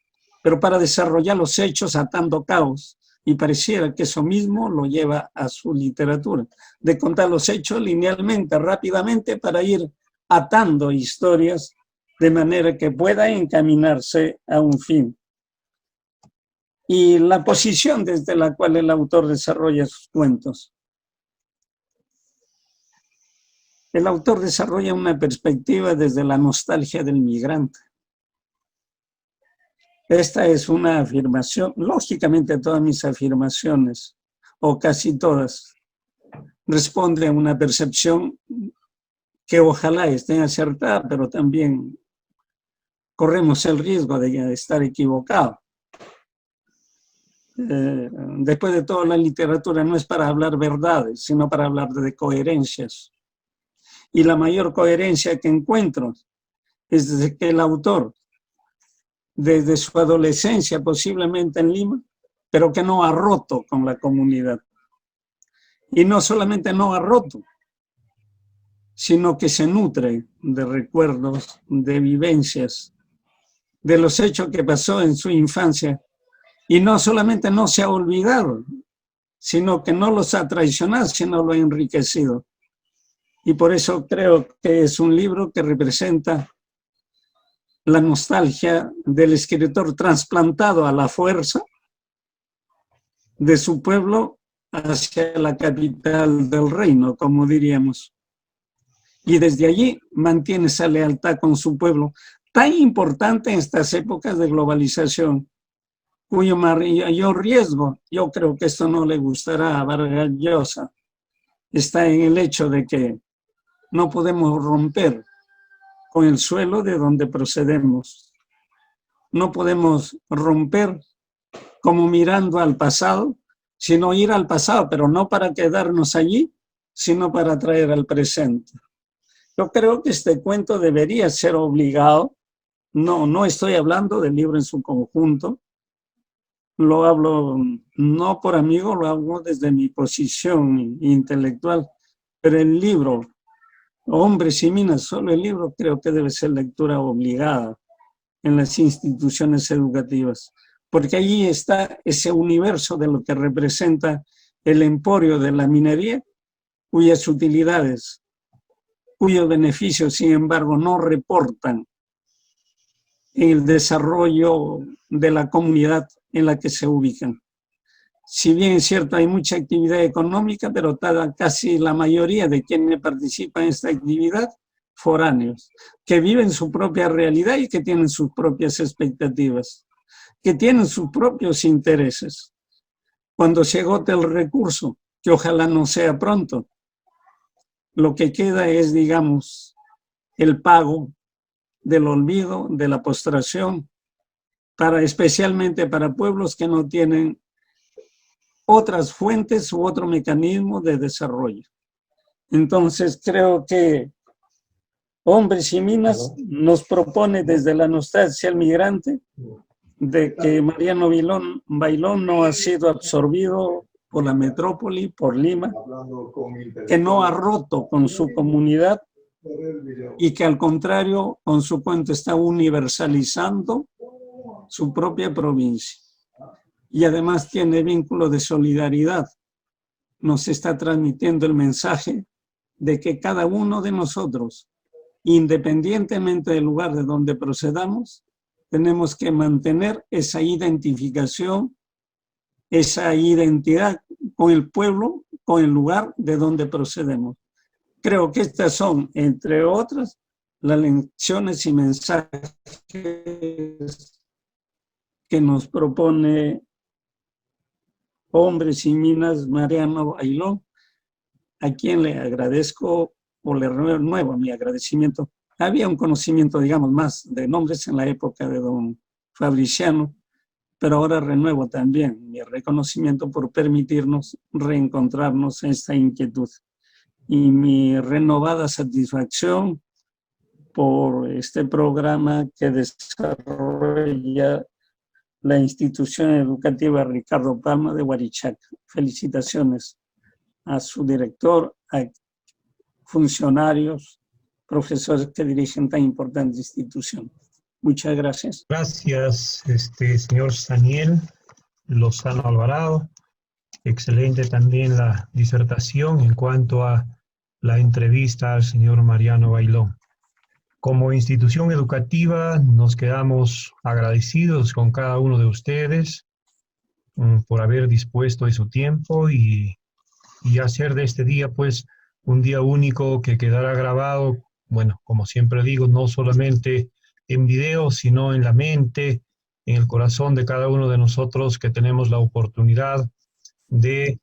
pero para desarrollar los hechos atando cabos, y pareciera que eso mismo lo lleva a su literatura, de contar los hechos linealmente, rápidamente, para ir atando historias de manera que pueda encaminarse a un fin. Y la posición desde la cual el autor desarrolla sus cuentos El autor desarrolla una perspectiva desde la nostalgia del migrante. Esta es una afirmación, lógicamente todas mis afirmaciones, o casi todas, responden a una percepción que ojalá esté acertada, pero también corremos el riesgo de estar equivocado. Después de todo, la literatura no es para hablar verdades, sino para hablar de coherencias. Y la mayor coherencia que encuentro es desde que el autor, desde su adolescencia, posiblemente en Lima, pero que no ha roto con la comunidad. Y no solamente no ha roto, sino que se nutre de recuerdos, de vivencias, de los hechos que pasó en su infancia. Y no solamente no se ha olvidado, sino que no los ha traicionado, sino lo ha enriquecido. Y por eso creo que es un libro que representa la nostalgia del escritor trasplantado a la fuerza de su pueblo hacia la capital del reino, como diríamos. Y desde allí mantiene esa lealtad con su pueblo, tan importante en estas épocas de globalización, cuyo mayor riesgo, yo creo que esto no le gustará a Vargas Llosa, está en el hecho de que no podemos romper con el suelo de donde procedemos. No podemos romper como mirando al pasado, sino ir al pasado, pero no para quedarnos allí, sino para traer al presente. Yo creo que este cuento debería ser obligado. No estoy hablando del libro en su conjunto. Lo hablo no por amigo, lo hablo desde mi posición intelectual. Pero el libro, Hombres y Minas, solo el libro creo que debe ser lectura obligada en las instituciones educativas. Porque allí está ese universo de lo que representa el emporio de la minería, cuyas utilidades, cuyos beneficios, sin embargo, no reportan en el desarrollo de la comunidad en la que se ubican. Si bien es cierto, hay mucha actividad económica, pero casi la mayoría de quienes participan en esta actividad, foráneos, que viven su propia realidad y que tienen sus propias expectativas, que tienen sus propios intereses. Cuando se agote el recurso, que ojalá no sea pronto, lo que queda es, digamos, el pago del olvido, de la postración, especialmente para pueblos que no tienen otras fuentes u otro mecanismo de desarrollo. Entonces creo que Hombres y Minas nos propone desde la nostalgia al migrante de que Mariano Bailón no ha sido absorbido por la metrópoli, por Lima, que no ha roto con su comunidad y que al contrario con su cuento está universalizando su propia provincia. Y además tiene vínculo de solidaridad. Nos está transmitiendo el mensaje de que cada uno de nosotros, independientemente del lugar de donde procedamos, tenemos que mantener esa identificación, esa identidad con el pueblo, con el lugar de donde procedemos. Creo que estas son, entre otras, las lecciones y mensajes que nos propone Hombres y Minas Mariano Bailón, a quien le agradezco o le renuevo mi agradecimiento. Había un conocimiento, digamos, más de nombres en la época de don Fabriciano, pero ahora renuevo también mi reconocimiento por permitirnos reencontrarnos en esta inquietud y mi renovada satisfacción por este programa que desarrolla la institución educativa Ricardo Palma de Huarichaca. Felicitaciones a su director, a funcionarios, profesores que dirigen tan importante institución. Muchas gracias. Gracias, señor Daniel Lozano Alvarado. Excelente también la disertación en cuanto a la entrevista al señor Mariano Bailón. Como institución educativa nos quedamos agradecidos con cada uno de ustedes por haber dispuesto de su tiempo y hacer de este día pues un día único que quedará grabado, bueno, como siempre digo, no solamente en video, sino en la mente, en el corazón de cada uno de nosotros que tenemos la oportunidad de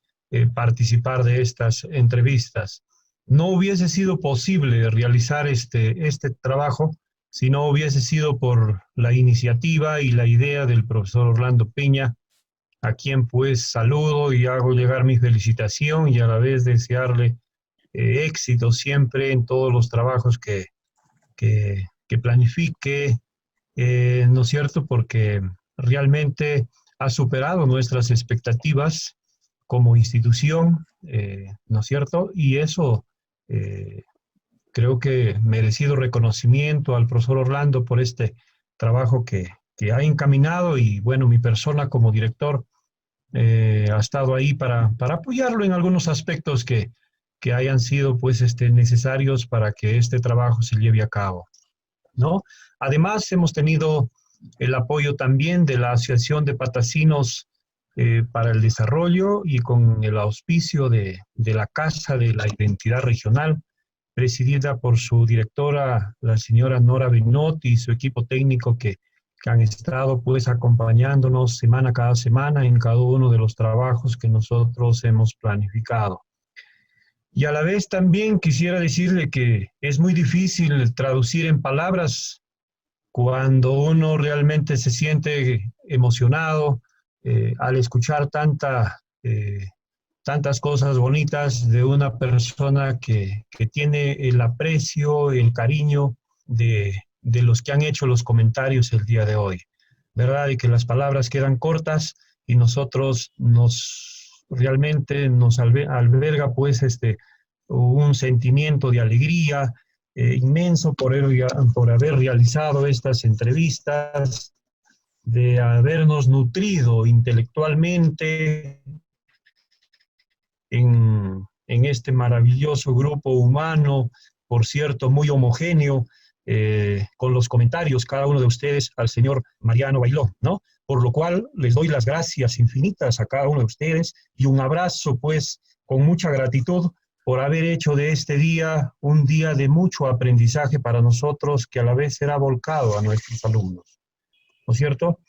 participar de estas entrevistas. No hubiese sido posible realizar este trabajo si no hubiese sido por la iniciativa y la idea del profesor Orlando Peña, a quien pues saludo y hago llegar mi felicitación y a la vez desearle éxito siempre en todos los trabajos que planifique, ¿no es cierto? Porque realmente ha superado nuestras expectativas como institución, ¿no es cierto? Y eso creo que merecido reconocimiento al profesor Orlando por este trabajo que ha encaminado, y bueno, mi persona como director ha estado ahí para apoyarlo en algunos aspectos que hayan sido pues necesarios para que este trabajo se lleve a cabo, ¿no? Además, hemos tenido el apoyo también de la Asociación de Patacinos para el Desarrollo y con el auspicio de la Casa de la Identidad Regional, presidida por su directora, la señora Nora Benot, y su equipo técnico que han estado pues acompañándonos semana cada semana en cada uno de los trabajos que nosotros hemos planificado. Y a la vez también quisiera decirle que es muy difícil traducir en palabras cuando uno realmente se siente emocionado al escuchar tantas cosas bonitas de una persona que tiene el aprecio, el cariño de los que han hecho los comentarios el día de hoy, ¿verdad? Y que las palabras quedan cortas y nosotros realmente nos alberga pues un sentimiento de alegría inmenso por haber realizado estas entrevistas, de habernos nutrido intelectualmente en este maravilloso grupo humano, por cierto, muy homogéneo, con los comentarios, cada uno de ustedes, al señor Mariano Bailón, ¿no? Por lo cual les doy las gracias infinitas a cada uno de ustedes y un abrazo, pues, con mucha gratitud por haber hecho de este día un día de mucho aprendizaje para nosotros, que a la vez será volcado a nuestros alumnos, ¿no es cierto?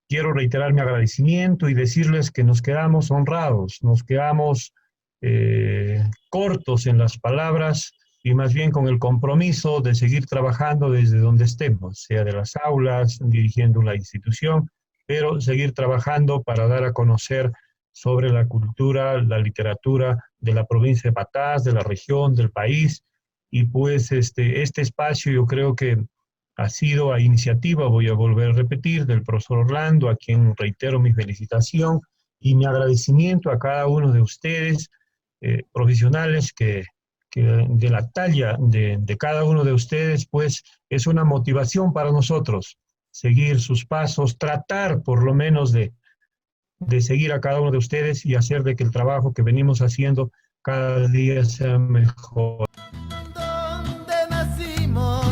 Quiero reiterar mi agradecimiento y decirles que nos quedamos honrados, nos quedamos cortos en las palabras, y más bien con el compromiso de seguir trabajando desde donde estemos, sea de las aulas, dirigiendo la institución, pero seguir trabajando para dar a conocer sobre la cultura, la literatura de la provincia de Patás, de la región, del país, y pues este espacio yo creo que ha sido a iniciativa, voy a volver a repetir, del profesor Orlando, a quien reitero mi felicitación y mi agradecimiento a cada uno de ustedes, profesionales que de la talla de cada uno de ustedes, pues es una motivación para nosotros seguir sus pasos, tratar por lo menos de seguir a cada uno de ustedes y hacer de que el trabajo que venimos haciendo cada día sea mejor. Donde nacimos,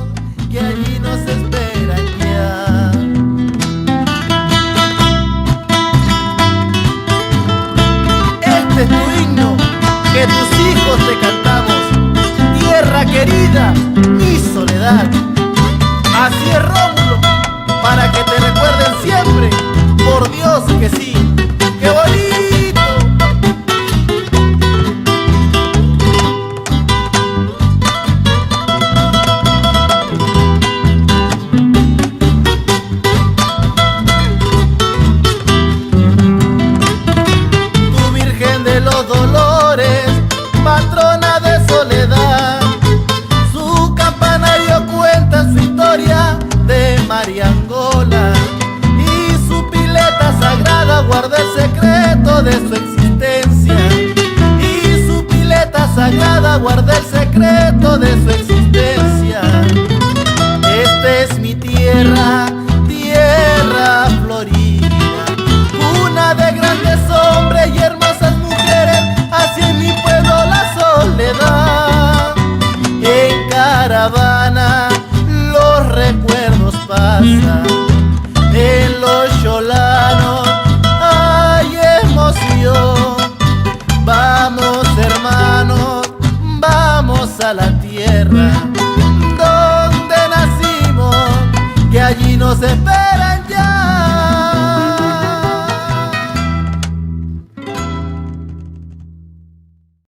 que allí nos esperan ya. Este es tu himno, que tus hijos te cantamos. Tierra querida, mi soledad. Así es, Rómulo, para que te recuerden siempre, por Dios que sí. ¡Qué bonito! Tu Virgen de los Dolores, patrona de soledad, su campanario cuenta su historia de Mariangola, y su pileta sagrada guarda el secreto de su existencia, y su pileta sagrada guarda el secreto de su existencia. Esta es mi tierra, tierra florida, cuna de grandes hombres y hermosas mujeres, así en mi pueblo la soledad. En caravana los recuerdos pasan, en los cholanos hay emoción. Vamos hermanos, vamos. los espero.